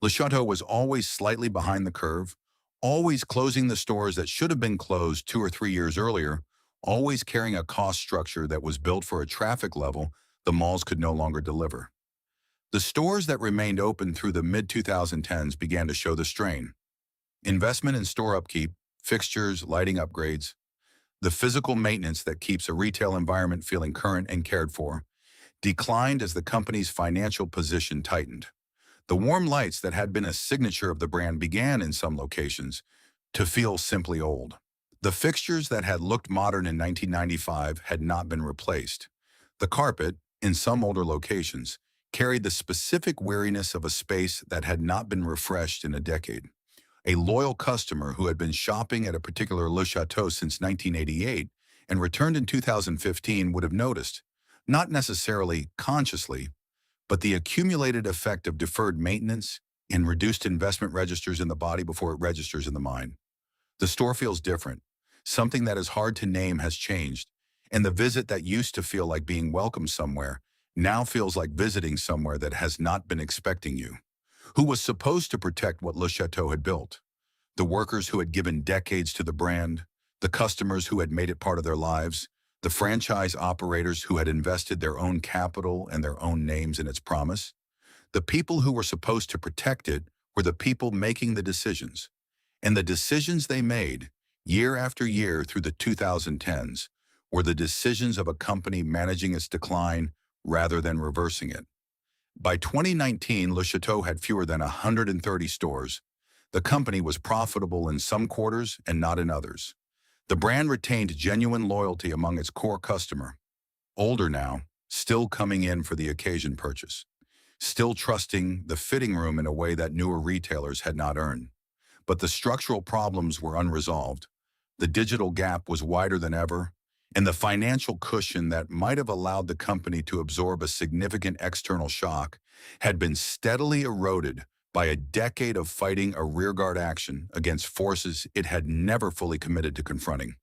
Le Château was always slightly behind the curve, always closing the stores that should have been closed 2 or 3 years earlier, always carrying a cost structure that was built for a traffic level the malls could no longer deliver. The stores that remained open through the mid-2010s began to show the strain. Investment in store upkeep, fixtures, lighting upgrades, the physical maintenance that keeps a retail environment feeling current and cared for, declined as the company's financial position tightened. The warm lights that had been a signature of the brand began, in some locations, to feel simply old. The fixtures that had looked modern in 1995 had not been replaced. The carpet, in some older locations, carried the specific weariness of a space that had not been refreshed in a decade. A loyal customer who had been shopping at a particular Le Château since 1988 and returned in 2015 would have noticed, not necessarily consciously, but the accumulated effect of deferred maintenance and reduced investment registers in the body before it registers in the mind. The store feels different. Something that is hard to name has changed, and the visit that used to feel like being welcomed somewhere now feels like visiting somewhere that has not been expecting you. Who was supposed to protect what Le Château had built? The workers who had given decades to the brand, the customers who had made it part of their lives, the franchise operators who had invested their own capital and their own names in its promise. The people who were supposed to protect it were the people making the decisions. And the decisions they made, year after year through the 2010s, were the decisions of a company managing its decline rather than reversing it. By 2019, Le Château had fewer than 130 stores. The company was profitable in some quarters and not in others. The brand retained genuine loyalty among its core customer, older now, still coming in for the occasion purchase, still trusting the fitting room in a way that newer retailers had not earned. But the structural problems were unresolved. The digital gap was wider than ever, and the financial cushion that might have allowed the company to absorb a significant external shock had been steadily eroded by a decade of fighting a rearguard action against forces it had never fully committed to confronting.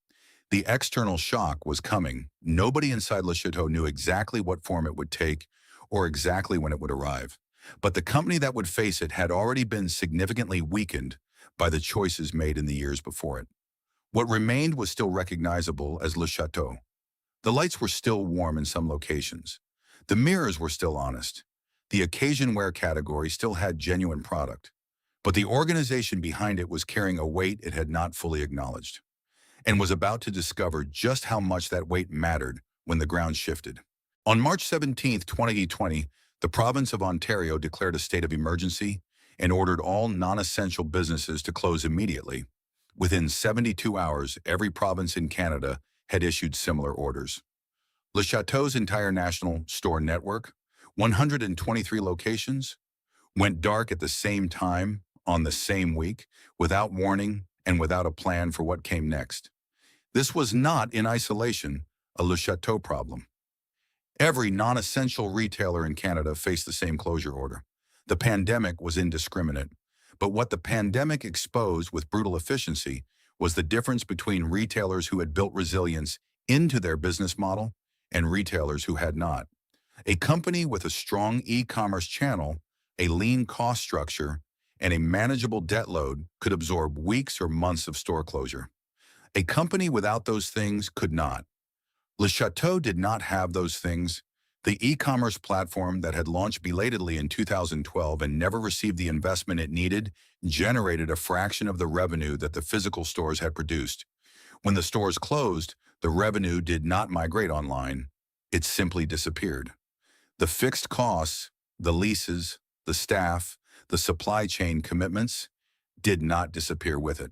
The external shock was coming. Nobody inside Le Château knew exactly what form it would take or exactly when it would arrive. But the company that would face it had already been significantly weakened by the choices made in the years before it. What remained was still recognizable as Le Château. The lights were still warm in some locations. The mirrors were still honest. The occasion wear category still had genuine product. But the organization behind it was carrying a weight it had not fully acknowledged, and was about to discover just how much that weight mattered when the ground shifted. On March 17, 2020, the province of Ontario declared a state of emergency and ordered all non-essential businesses to close immediately. Within 72 hours, every province in Canada had issued similar orders. Le Château's entire national store network, 123 locations, went dark at the same time on the same week, without warning and without a plan for what came next. This was not, in isolation, a Le Château problem. Every non-essential retailer in Canada faced the same closure order. The pandemic was indiscriminate, but what the pandemic exposed with brutal efficiency was the difference between retailers who had built resilience into their business model and retailers who had not. A company with a strong e-commerce channel, a lean cost structure, and a manageable debt load could absorb weeks or months of store closure. A company without those things could not. Le Château did not have those things. The e-commerce platform that had launched belatedly in 2012 and never received the investment it needed generated a fraction of the revenue that the physical stores had produced. When the stores closed, the revenue did not migrate online. It simply disappeared. The fixed costs, the leases, the staff, the supply chain commitments did not disappear with it.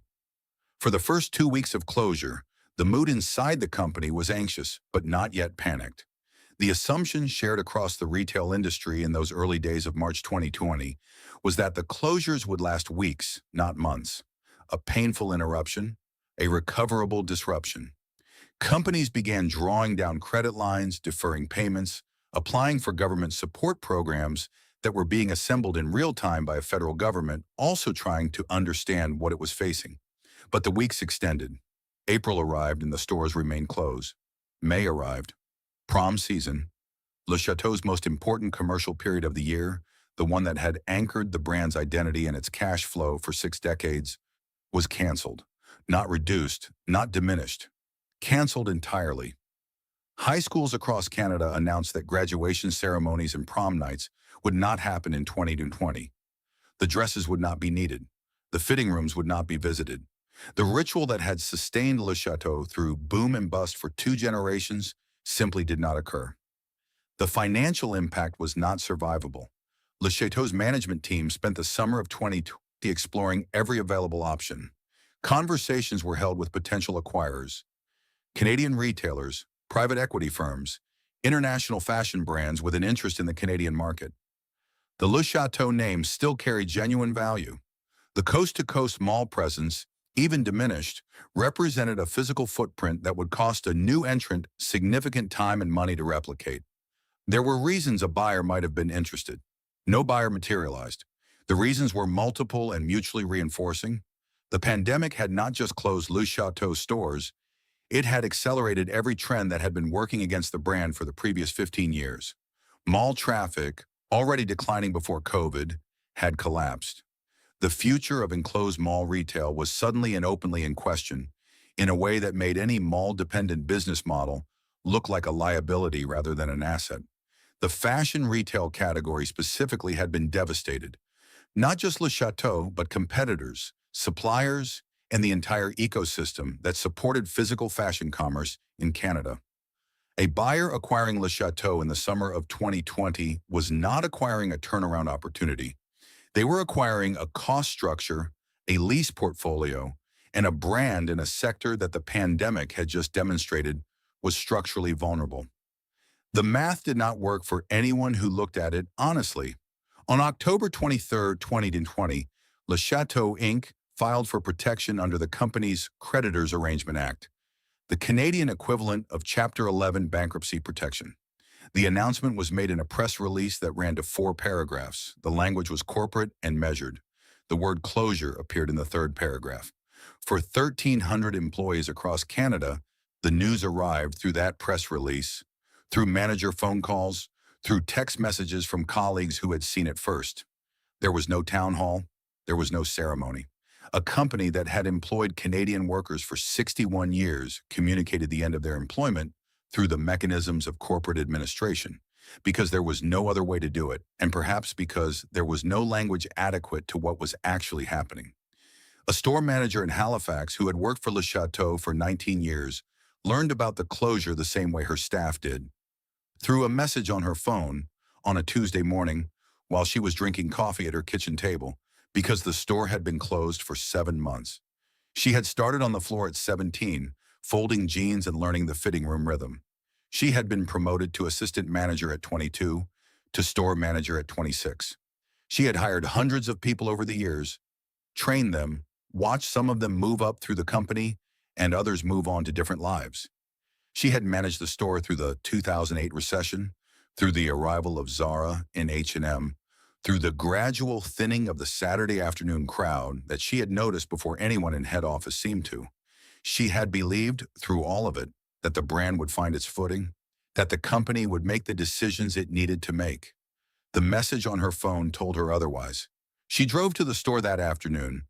For the first 2 weeks of closure, the mood inside the company was anxious, but not yet panicked. The assumption shared across the retail industry in those early days of March 2020 was that the closures would last weeks, not months. A painful interruption, a recoverable disruption. Companies began drawing down credit lines, deferring payments, applying for government support programs that were being assembled in real time by a federal government, also trying to understand what it was facing. But the weeks extended. April arrived and the stores remained closed. May arrived. Prom season, Le Chateau's most important commercial period of the year, the one that had anchored the brand's identity and its cash flow for 6 decades, was canceled. Not reduced, not diminished. Canceled entirely. High schools across Canada announced that graduation ceremonies and prom nights would not happen in 2020. The dresses would not be needed. The fitting rooms would not be visited. The ritual that had sustained Le Château through boom and bust for 2 generations simply did not occur. The financial impact was not survivable. Le Château's management team spent the summer of 2020 exploring every available option. Conversations were held with potential acquirers, Canadian retailers, private equity firms, international fashion brands with an interest in the Canadian market. The Le Château name still carried genuine value. The coast-to-coast mall presence, even diminished, represented a physical footprint that would cost a new entrant significant time and money to replicate. There were reasons a buyer might have been interested. No buyer materialized. The reasons were multiple and mutually reinforcing. The pandemic had not just closed Le Château stores, it had accelerated every trend that had been working against the brand for the previous 15 years. Mall traffic, already declining before COVID, had collapsed. The future of enclosed mall retail was suddenly and openly in question, in a way that made any mall-dependent business model look like a liability rather than an asset. The fashion retail category specifically had been devastated. Not just Le Château, but competitors, suppliers, and the entire ecosystem that supported physical fashion commerce in Canada. A buyer acquiring Le Château in the summer of 2020 was not acquiring a turnaround opportunity. They were acquiring a cost structure, a lease portfolio, and a brand in a sector that the pandemic had just demonstrated was structurally vulnerable. The math did not work for anyone who looked at it honestly. On October 23, 2020, Le Château Inc. filed for protection under the company's Creditors Arrangement Act, the Canadian equivalent of Chapter 11 bankruptcy protection. The announcement was made in a press release that ran to 4 paragraphs. The language was corporate and measured. The word closure appeared in the 3rd paragraph. For 1,300 employees across Canada, the news arrived through that press release, through manager phone calls, through text messages from colleagues who had seen it first. There was no town hall. There was no ceremony. A company that had employed Canadian workers for 61 years communicated the end of their employment through the mechanisms of corporate administration, because there was no other way to do it, and perhaps because there was no language adequate to what was actually happening. A store manager in Halifax who had worked for Le Château for 19 years learned about the closure the same way her staff did. Through a message on her phone on a Tuesday morning while she was drinking coffee at her kitchen table, because the store had been closed for 7 months. She had started on the floor at 17, folding jeans and learning the fitting room rhythm. She had been promoted to assistant manager at 22, to store manager at 26. She had hired hundreds of people over the years, trained them, watched some of them move up through the company, and others move on to different lives. She had managed the store through the 2008 recession, through the arrival of Zara and H&M, through the gradual thinning of the Saturday afternoon crowd that she had noticed before anyone in head office seemed to. She had believed, through all of it, that the brand would find its footing, that the company would make the decisions it needed to make. The message on her phone told her otherwise. She drove to the store that afternoon,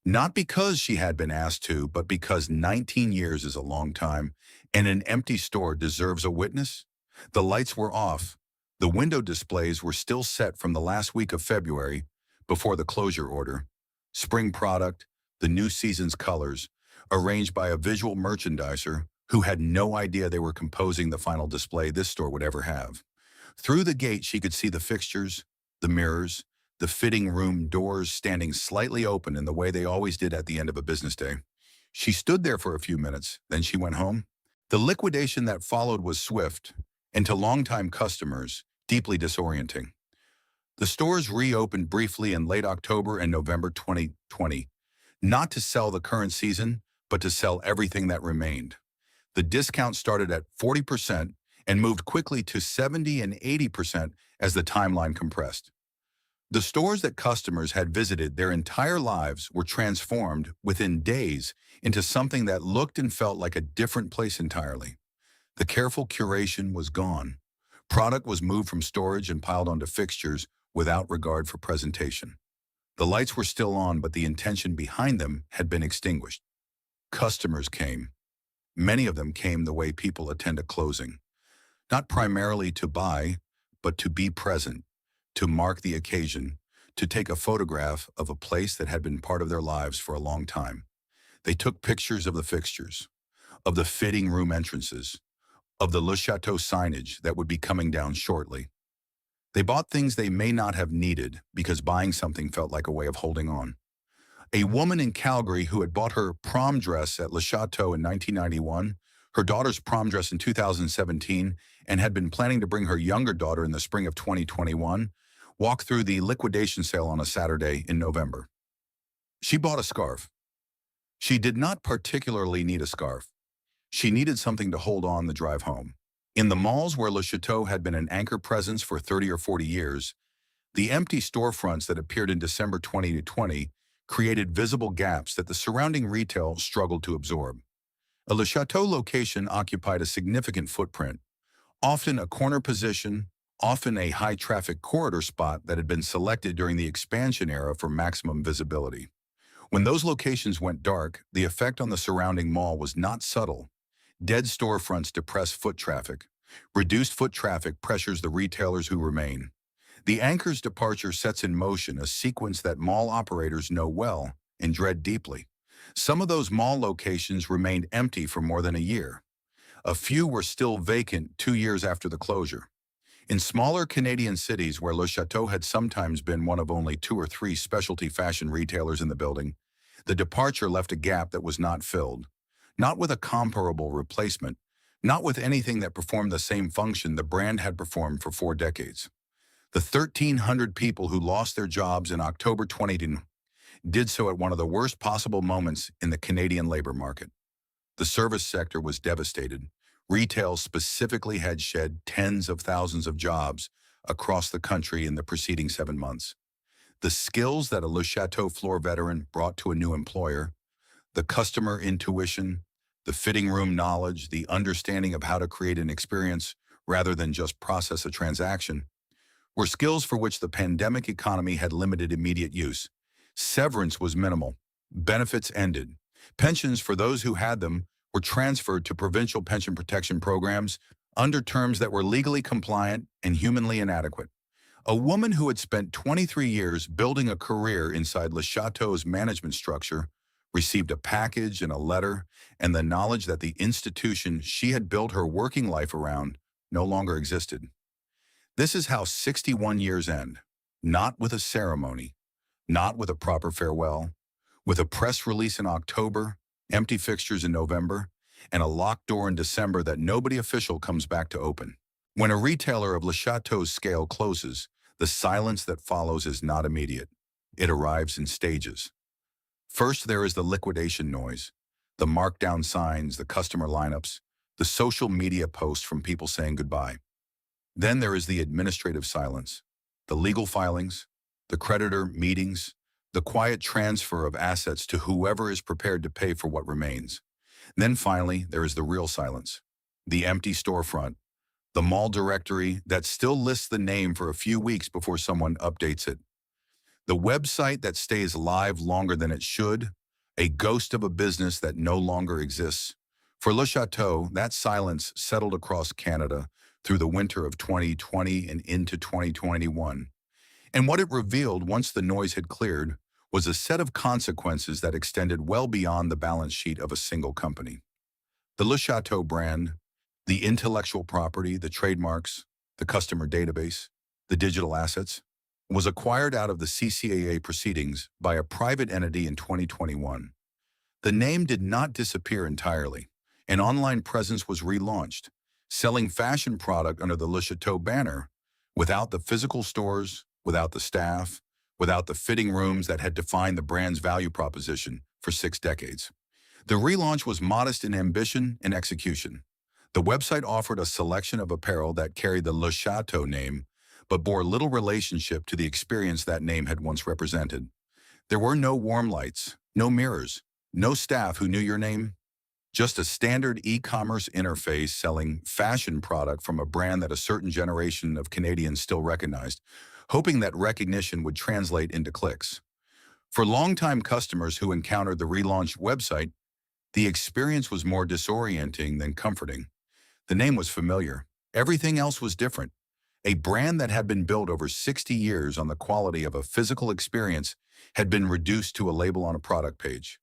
Not because she had been asked to, but because 19 years is a long time, and an empty store deserves a witness. The lights were off. The window displays were still set from the last week of February, before the closure order. Spring product, the new season's colors, arranged by a visual merchandiser who had no idea they were composing the final display this store would ever have. Through the gate, she could see the fixtures, the mirrors, the fitting room doors standing slightly open in the way they always did at the end of a business day. She stood there for a few minutes, then she went home. The liquidation that followed was swift, and to longtime customers, deeply disorienting. The stores reopened briefly in late October and November 2020, not to sell the current season, but to sell everything that remained. The discount started at 40% and moved quickly to 70 and 80% as the timeline compressed. The stores that customers had visited their entire lives were transformed within days into something that looked and felt like a different place entirely. The careful curation was gone. Product was moved from storage and piled onto fixtures without regard for presentation. The lights were still on, but the intention behind them had been extinguished. Customers came. Many of them came the way people attend a closing, not primarily to buy, but to be present, to mark the occasion, to take a photograph of a place that had been part of their lives for a long time. They took pictures of the fixtures, of the fitting room entrances, of the Le Château signage that would be coming down shortly. They bought things they may not have needed because buying something felt like a way of holding on. A woman in Calgary who had bought her prom dress at Le Château in 1991, her daughter's prom dress in 2017, and had been planning to bring her younger daughter in the spring of 2021, walked through the liquidation sale on a Saturday in November. She bought a scarf. She did not particularly need a scarf. She needed something to hold on the drive home. In the malls where Le Château had been an anchor presence for 30 or 40 years, the empty storefronts that appeared in December 2020 created visible gaps that the surrounding retail struggled to absorb. A Le Château location occupied a significant footprint, often a corner position, often a high-traffic corridor spot that had been selected during the expansion era for maximum visibility. When those locations went dark, the effect on the surrounding mall was not subtle. Dead storefronts depress foot traffic. Reduced foot traffic pressures the retailers who remain. The anchor's departure sets in motion a sequence that mall operators know well and dread deeply. Some of those mall locations remained empty for more than a year. A few were still vacant 2 years after the closure. In smaller Canadian cities where Le Château had sometimes been one of only 2 or 3 specialty fashion retailers in the building, the departure left a gap that was not filled. Not with a comparable replacement, not with anything that performed the same function the brand had performed for 4 decades. The 1,300 people who lost their jobs in October 2020 did so at one of the worst possible moments in the Canadian labor market. The service sector was devastated. Retail specifically had shed tens of thousands of jobs across the country in the preceding 7 months. The skills that a Le Château floor veteran brought to a new employer, the customer intuition, the fitting room knowledge, the understanding of how to create an experience rather than just process a transaction, were skills for which the pandemic economy had limited immediate use. Severance was minimal. Benefits ended. Pensions for those who had them were transferred to provincial pension protection programs under terms that were legally compliant and humanly inadequate. A woman who had spent 23 years building a career inside Le Château's management structure received a package and a letter and the knowledge that the institution she had built her working life around no longer existed. This is how 61 years end, not with a ceremony, not with a proper farewell, with a press release in October, empty fixtures in November, and a locked door in December that nobody official comes back to open. When a retailer of Le Château's scale closes, the silence that follows is not immediate. It arrives in stages. First, there is the liquidation noise, the markdown signs, the customer lineups, the social media posts from people saying goodbye. Then there is the administrative silence, the legal filings, the creditor meetings, the quiet transfer of assets to whoever is prepared to pay for what remains. Then finally, there is the real silence, the empty storefront, the mall directory that still lists the name for a few weeks before someone updates it. The website that stays live longer than it should, a ghost of a business that no longer exists. For Le Château, that silence settled across Canada through the winter of 2020 and into 2021. And what it revealed once the noise had cleared was a set of consequences that extended well beyond the balance sheet of a single company. The Le Château brand, the intellectual property, the trademarks, the customer database, the digital assets, was acquired out of the CCAA proceedings by a private entity in 2021. The name did not disappear entirely. An online presence was relaunched, selling fashion product under the Le Château banner, without the physical stores, without the staff, without the fitting rooms that had defined the brand's value proposition for 6 decades. The relaunch was modest in ambition and execution. The website offered a selection of apparel that carried the Le Château name, but bore little relationship to the experience that name had once represented. There were no warm lights, no mirrors, no staff who knew your name, just a standard e-commerce interface selling fashion product from a brand that a certain generation of Canadians still recognized, hoping that recognition would translate into clicks. For longtime customers who encountered the relaunched website, the experience was more disorienting than comforting. The name was familiar. Everything else was different. A brand that had been built over 60 years on the quality of a physical experience had been reduced to a label on a product page.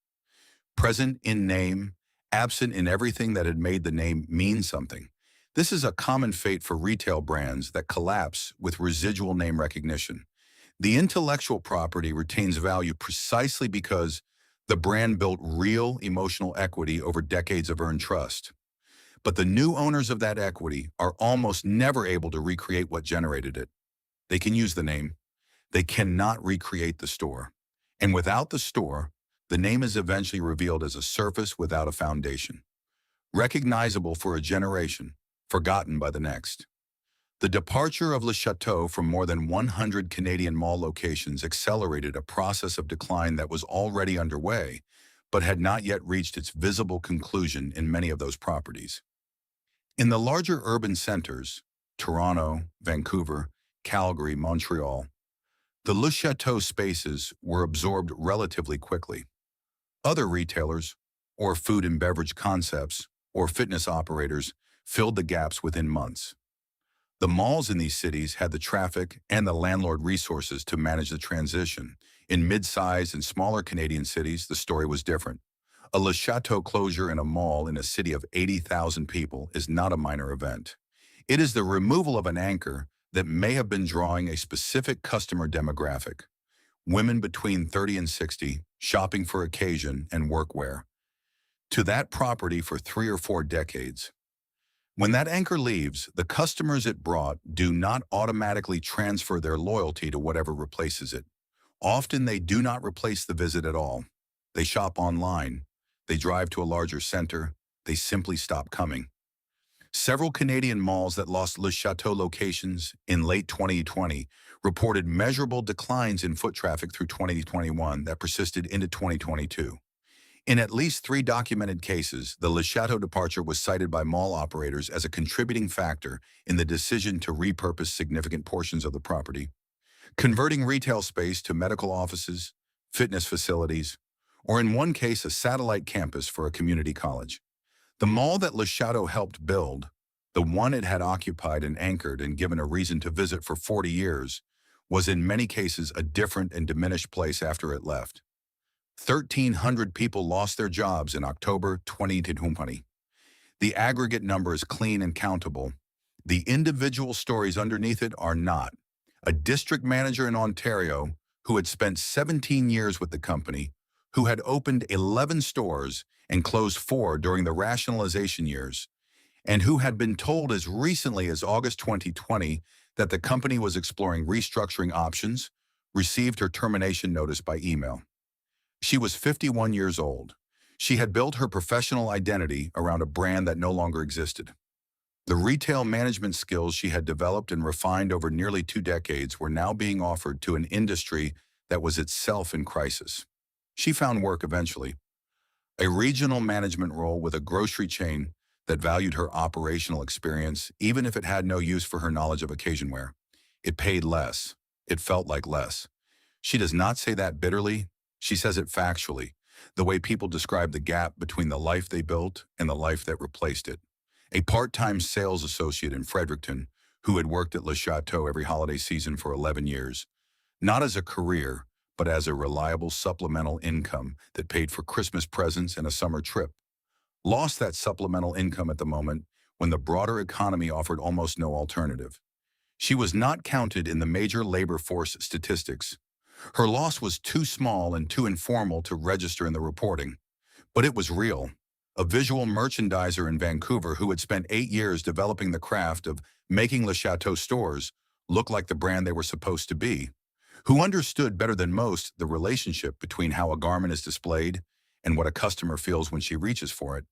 Present in name, absent in everything that had made the name mean something. This is a common fate for retail brands that collapse with residual name recognition. The intellectual property retains value precisely because the brand built real emotional equity over decades of earned trust. But the new owners of that equity are almost never able to recreate what generated it. They can use the name. They cannot recreate the store. And without the store, the name is eventually revealed as a surface without a foundation. Recognizable for a generation, forgotten by the next. The departure of Le Château from more than 100 Canadian mall locations accelerated a process of decline that was already underway, but had not yet reached its visible conclusion in many of those properties. In the larger urban centers, Toronto, Vancouver, Calgary, Montreal, the Le Château spaces were absorbed relatively quickly. Other retailers, or food and beverage concepts, or fitness operators filled the gaps within months. The malls in these cities had the traffic and the landlord resources to manage the transition. In mid-sized and smaller Canadian cities, the story was different. A Le Château closure in a mall in a city of 80,000 people is not a minor event. It is the removal of an anchor that may have been drawing a specific customer demographic. Women between 30 and 60, shopping for occasion and workwear. To that property for 3 or 4 decades. When that anchor leaves, the customers it brought do not automatically transfer their loyalty to whatever replaces it. Often they do not replace the visit at all. They shop online. They drive to a larger center. They simply stop coming. Several Canadian malls that lost Le Château locations in late 2020 reported measurable declines in foot traffic through 2021 that persisted into 2022. In at least 3 documented cases, the Le Château departure was cited by mall operators as a contributing factor in the decision to repurpose significant portions of the property, converting retail space to medical offices, fitness facilities, or in one case a satellite campus for a community college. The mall that Le Château helped build, the one it had occupied and anchored and given a reason to visit for 40 years, was in many cases a different and diminished place after it left. 1,300 people lost their jobs in October 2020. The aggregate number is clean and countable. The individual stories underneath it are not. A district manager in Ontario who had spent 17 years with the company, who had opened 11 stores and closed 4 during the rationalization years, and who had been told as recently as August 2020 that the company was exploring restructuring options, received her termination notice by email. She was 51 years old. She had built her professional identity around a brand that no longer existed. The retail management skills she had developed and refined over nearly 2 decades were now being offered to an industry that was itself in crisis. She found work eventually, a regional management role with a grocery chain that valued her operational experience, even if it had no use for her knowledge of occasion wear. It paid less. It felt like less. She does not say that bitterly. She says it factually, the way people describe the gap between the life they built and the life that replaced it. A part-time sales associate in Fredericton, who had worked at Le Château every holiday season for 11 years, not as a career, but as a reliable supplemental income that paid for Christmas presents and a summer trip, lost that supplemental income at the moment when the broader economy offered almost no alternative. She was not counted in the major labor force statistics. Her loss was too small and too informal to register in the reporting, but it was real. A visual merchandiser in Vancouver who had spent 8 years developing the craft of making Le Château stores look like the brand they were supposed to be, who understood better than most the relationship between how a garment is displayed and what a customer feels when she reaches for it,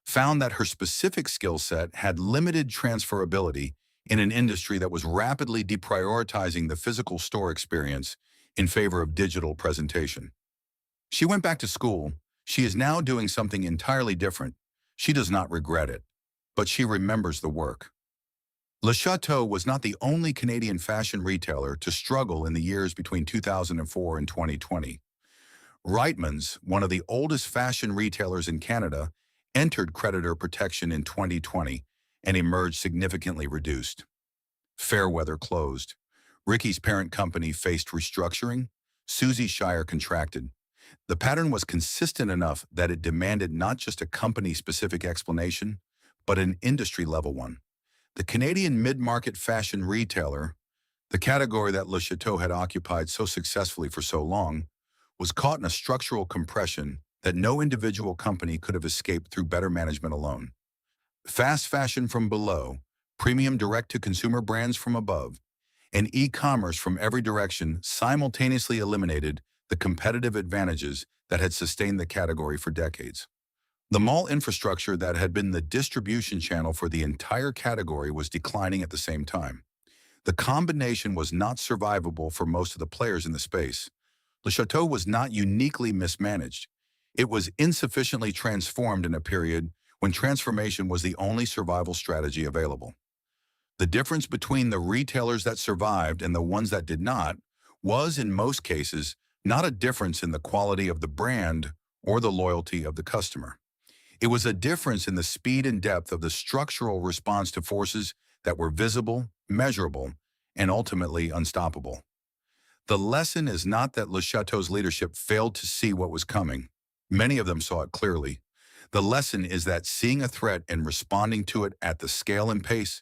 found that her specific skill set had limited transferability in an industry that was rapidly deprioritizing the physical store experience in favor of digital presentation. She went back to school. She is now doing something entirely different. She does not regret it, but she remembers the work. Le Château was not the only Canadian fashion retailer to struggle in the years between 2004 and 2020. Reitmans, one of the oldest fashion retailers in Canada, entered creditor protection in 2020 and emerged significantly reduced. Fairweather closed. Ricky's parent company faced restructuring. Susie Shire contracted. The pattern was consistent enough that it demanded not just a company-specific explanation, but an industry-level one. The Canadian mid-market fashion retailer, the category that Le Château had occupied so successfully for so long, was caught in a structural compression that no individual company could have escaped through better management alone. Fast fashion from below, premium direct-to-consumer brands from above, and e-commerce from every direction simultaneously eliminated the competitive advantages that had sustained the category for decades. The mall infrastructure that had been the distribution channel for the entire category was declining at the same time. The combination was not survivable for most of the players in the space. Le Château was not uniquely mismanaged. It was insufficiently transformed in a period when transformation was the only survival strategy available. The difference between the retailers that survived and the ones that did not was, in most cases, not a difference in the quality of the brand or the loyalty of the customer. It was a difference in the speed and depth of the structural response to forces that were visible, measurable, and ultimately unstoppable. The lesson is not that Le Château's leadership failed to see what was coming. Many of them saw it clearly. The lesson is that seeing a threat and responding to it at the scale and pace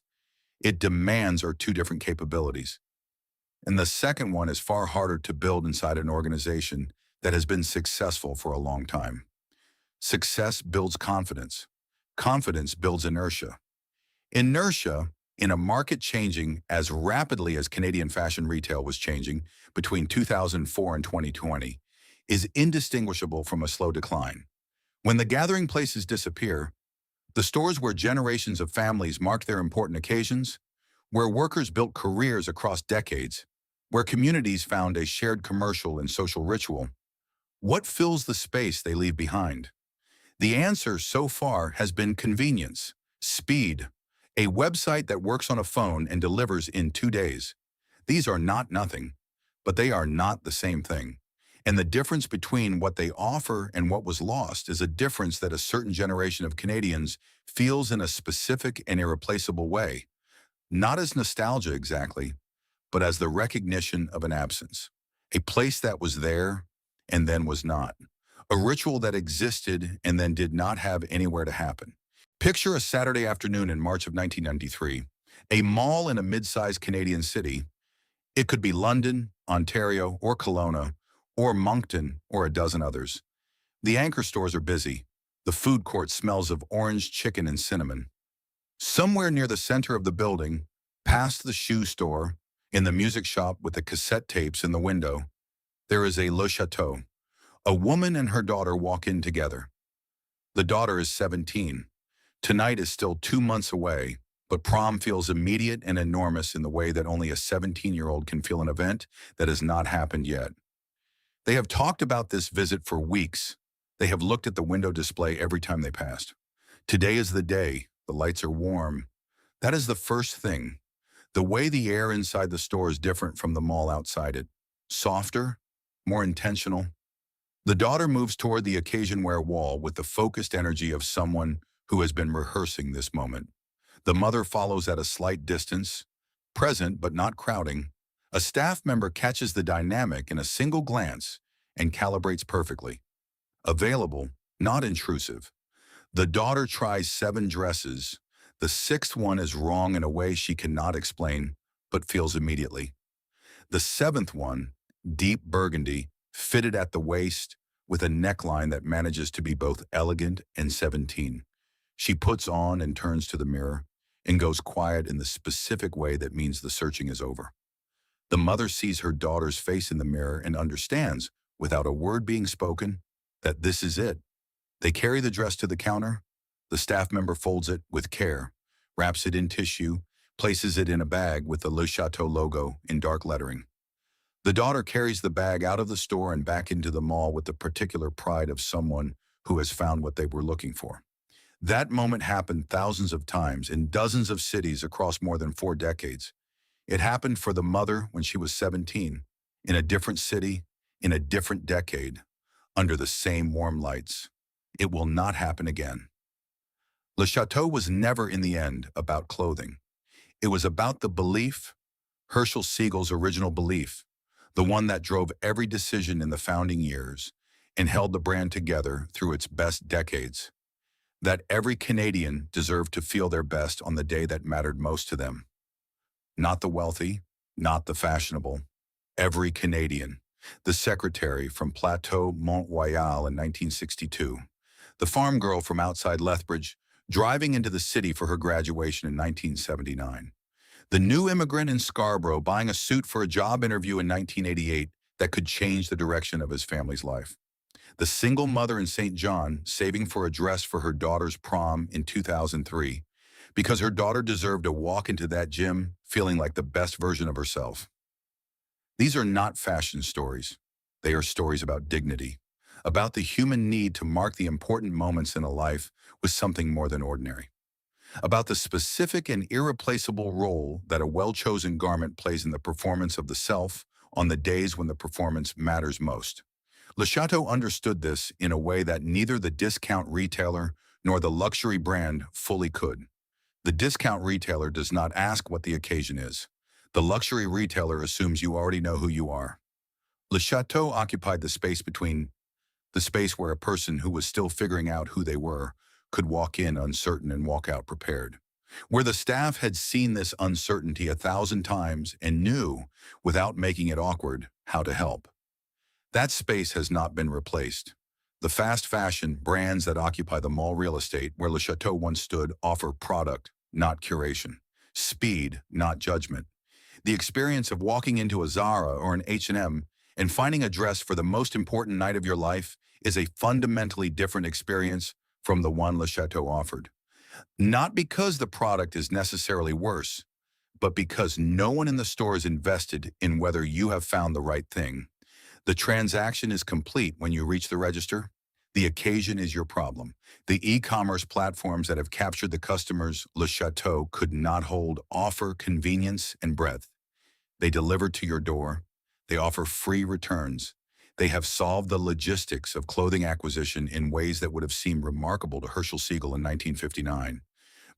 it demands are two different capabilities. And the second one is far harder to build inside an organization that has been successful for a long time. Success builds confidence. Confidence builds inertia. Inertia, in a market changing as rapidly as Canadian fashion retail was changing between 2004 and 2020, is indistinguishable from a slow decline. When the gathering places disappear, the stores where generations of families marked their important occasions, where workers built careers across decades, where communities found a shared commercial and social ritual, what fills the space they leave behind? The answer so far has been convenience, speed, a website that works on a phone and delivers in 2 days. These are not nothing, but they are not the same thing. And the difference between what they offer and what was lost is a difference that a certain generation of Canadians feels in a specific and irreplaceable way, not as nostalgia exactly, but as the recognition of an absence, a place that was there and then was not, a ritual that existed and then did not have anywhere to happen. Picture a Saturday afternoon in March of 1993, a mall in a mid-sized Canadian city. It could be London, Ontario, or Kelowna, or Moncton, or a dozen others. The anchor stores are busy. The food court smells of orange chicken and cinnamon. Somewhere near the center of the building, past the shoe store, in the music shop with the cassette tapes in the window, there is a Le Château. A woman and her daughter walk in together. The daughter is 17. Tonight is still 2 months away, but prom feels immediate and enormous in the way that only a 17-year-old can feel an event that has not happened yet. They have talked about this visit for weeks. They have looked at the window display every time they passed. Today is the day. The lights are warm. That is the first thing. The way the air inside the store is different from the mall outside it. softer, more intentional. The daughter moves toward the occasion wear wall with the focused energy of someone who has been rehearsing this moment. The mother follows at a slight distance, present but not crowding. A staff member catches the dynamic in a single glance and calibrates perfectly. Available, not intrusive. The daughter tries 7 dresses. The 6th one is wrong in a way she cannot explain, but feels immediately. The 7th one, deep burgundy, fitted at the waist, with a neckline that manages to be both elegant and 17. She puts on and turns to the mirror and goes quiet in the specific way that means the searching is over. The mother sees her daughter's face in the mirror and understands, without a word being spoken, that this is it. They carry the dress to the counter. The staff member folds it with care, wraps it in tissue, places it in a bag with the Le Château logo in dark lettering. The daughter carries the bag out of the store and back into the mall with the particular pride of someone who has found what they were looking for. That moment happened thousands of times in dozens of cities across more than 4 decades. It happened for the mother when she was 17, in a different city, in a different decade, under the same warm lights. It will not happen again. Le Château was never in the end about clothing. It was about the belief, Herschel Siegel's original belief, the one that drove every decision in the founding years and held the brand together through its best decades, that every Canadian deserved to feel their best on the day that mattered most to them. Not the wealthy, not the fashionable, every Canadian. The secretary from Plateau, Montréal in 1962, the farm girl from outside Lethbridge, driving into the city for her graduation in 1979, the new immigrant in Scarborough buying a suit for a job interview in 1988 that could change the direction of his family's life, the single mother in St. John saving for a dress for her daughter's prom in 2003 because her daughter deserved to walk into that gym feeling like the best version of herself. These are not fashion stories. They are stories about dignity, about the human need to mark the important moments in a life with something more than ordinary, about the specific and irreplaceable role that a well-chosen garment plays in the performance of the self on the days when the performance matters most. Le Château understood this in a way that neither the discount retailer nor the luxury brand fully could. The discount retailer does not ask what the occasion is. The luxury retailer assumes you already know who you are. Le Château occupied the space between, the space where a person who was still figuring out who they were could walk in uncertain and walk out prepared, where the staff had seen this uncertainty 1,000 times and knew, without making it awkward, how to help. That space has not been replaced. The fast fashion brands that occupy the mall real estate where Le Château once stood offer product, not curation, speed, not judgment. The experience of walking into a Zara or an H&M and finding a dress for the most important night of your life is a fundamentally different experience from the one Le Château offered. Not because the product is necessarily worse, but because no one in the store is invested in whether you have found the right thing. The transaction is complete when you reach the register. The occasion is your problem. The e-commerce platforms that have captured the customers Le Château could not hold offer convenience and breadth. They deliver to your door. They offer free returns. They have solved the logistics of clothing acquisition in ways that would have seemed remarkable to Herschel Siegel in 1959.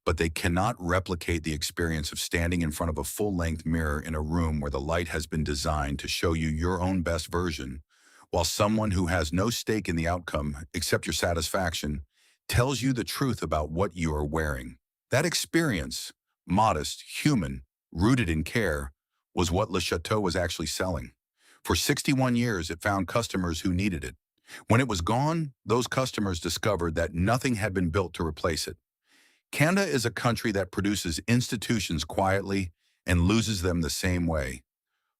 But they cannot replicate the experience of standing in front of a full-length mirror in a room where the light has been designed to show you your own best version, while someone who has no stake in the outcome except your satisfaction tells you the truth about what you are wearing. That experience, modest, human, rooted in care, was what Le Château was actually selling. For 61 years, it found customers who needed it. When it was gone, those customers discovered that nothing had been built to replace it. Canada is a country that produces institutions quietly and loses them the same way,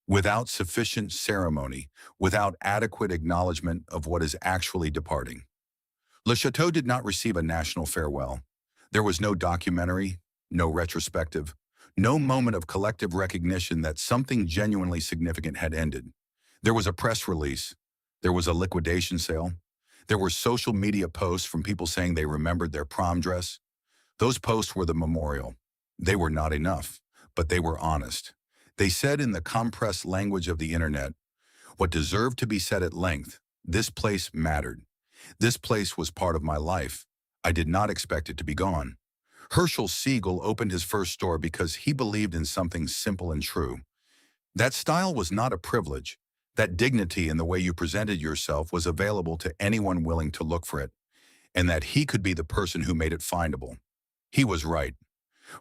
without sufficient ceremony, without adequate acknowledgement of what is actually departing. Le Château did not receive a national farewell. There was no documentary, no retrospective, no moment of collective recognition that something genuinely significant had ended. There was a press release. There was a liquidation sale. There were social media posts from people saying they remembered their prom dress. Those posts were the memorial. They were not enough, but they were honest. They said in the compressed language of the internet, what deserved to be said at length. This place mattered. This place was part of my life. I did not expect it to be gone. Herschel Siegel opened his first store because he believed in something simple and true. That style was not a privilege. That dignity in the way you presented yourself was available to anyone willing to look for it, and that he could be the person who made it findable. He was right.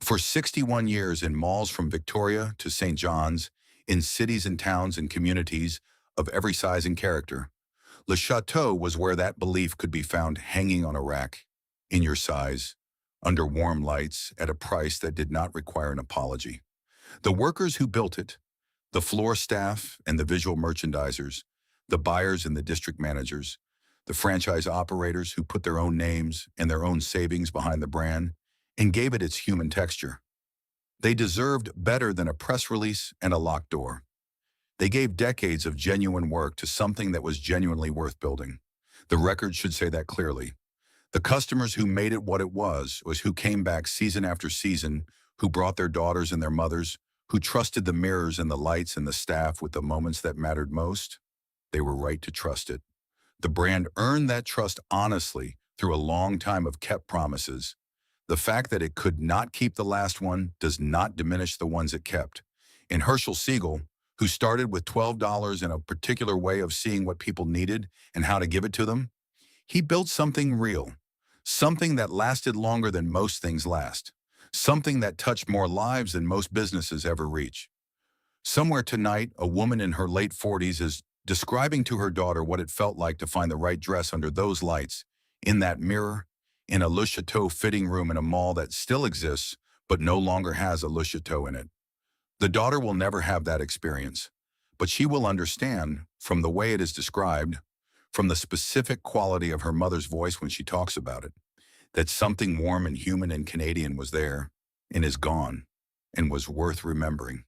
For 61 years in malls from Victoria to St. John's, in cities and towns and communities of every size and character, Le Château was where that belief could be found hanging on a rack, in your size, under warm lights, at a price that did not require an apology. The workers who built it, the floor staff and the visual merchandisers, the buyers and the district managers, the franchise operators who put their own names and their own savings behind the brand and gave it its human texture. They deserved better than a press release and a locked door. They gave decades of genuine work to something that was genuinely worth building. The record should say that clearly. The customers who made it what it was who came back season after season, who brought their daughters and their mothers, who trusted the mirrors and the lights and the staff with the moments that mattered most. They were right to trust it. The brand earned that trust honestly through a long time of kept promises. The fact that it could not keep the last one does not diminish the ones it kept. In Herschel Siegel, who started with $12 and a particular way of seeing what people needed and how to give it to them, he built something real, something that lasted longer than most things last, something that touched more lives than most businesses ever reach. Somewhere tonight, a woman in her late 40s is describing to her daughter what it felt like to find the right dress under those lights, in that mirror, in a Le Château fitting room in a mall that still exists but no longer has a Le Château in it. The daughter will never have that experience, but she will understand, from the way it is described, from the specific quality of her mother's voice when she talks about it, that something warm and human and Canadian was there and is gone and was worth remembering.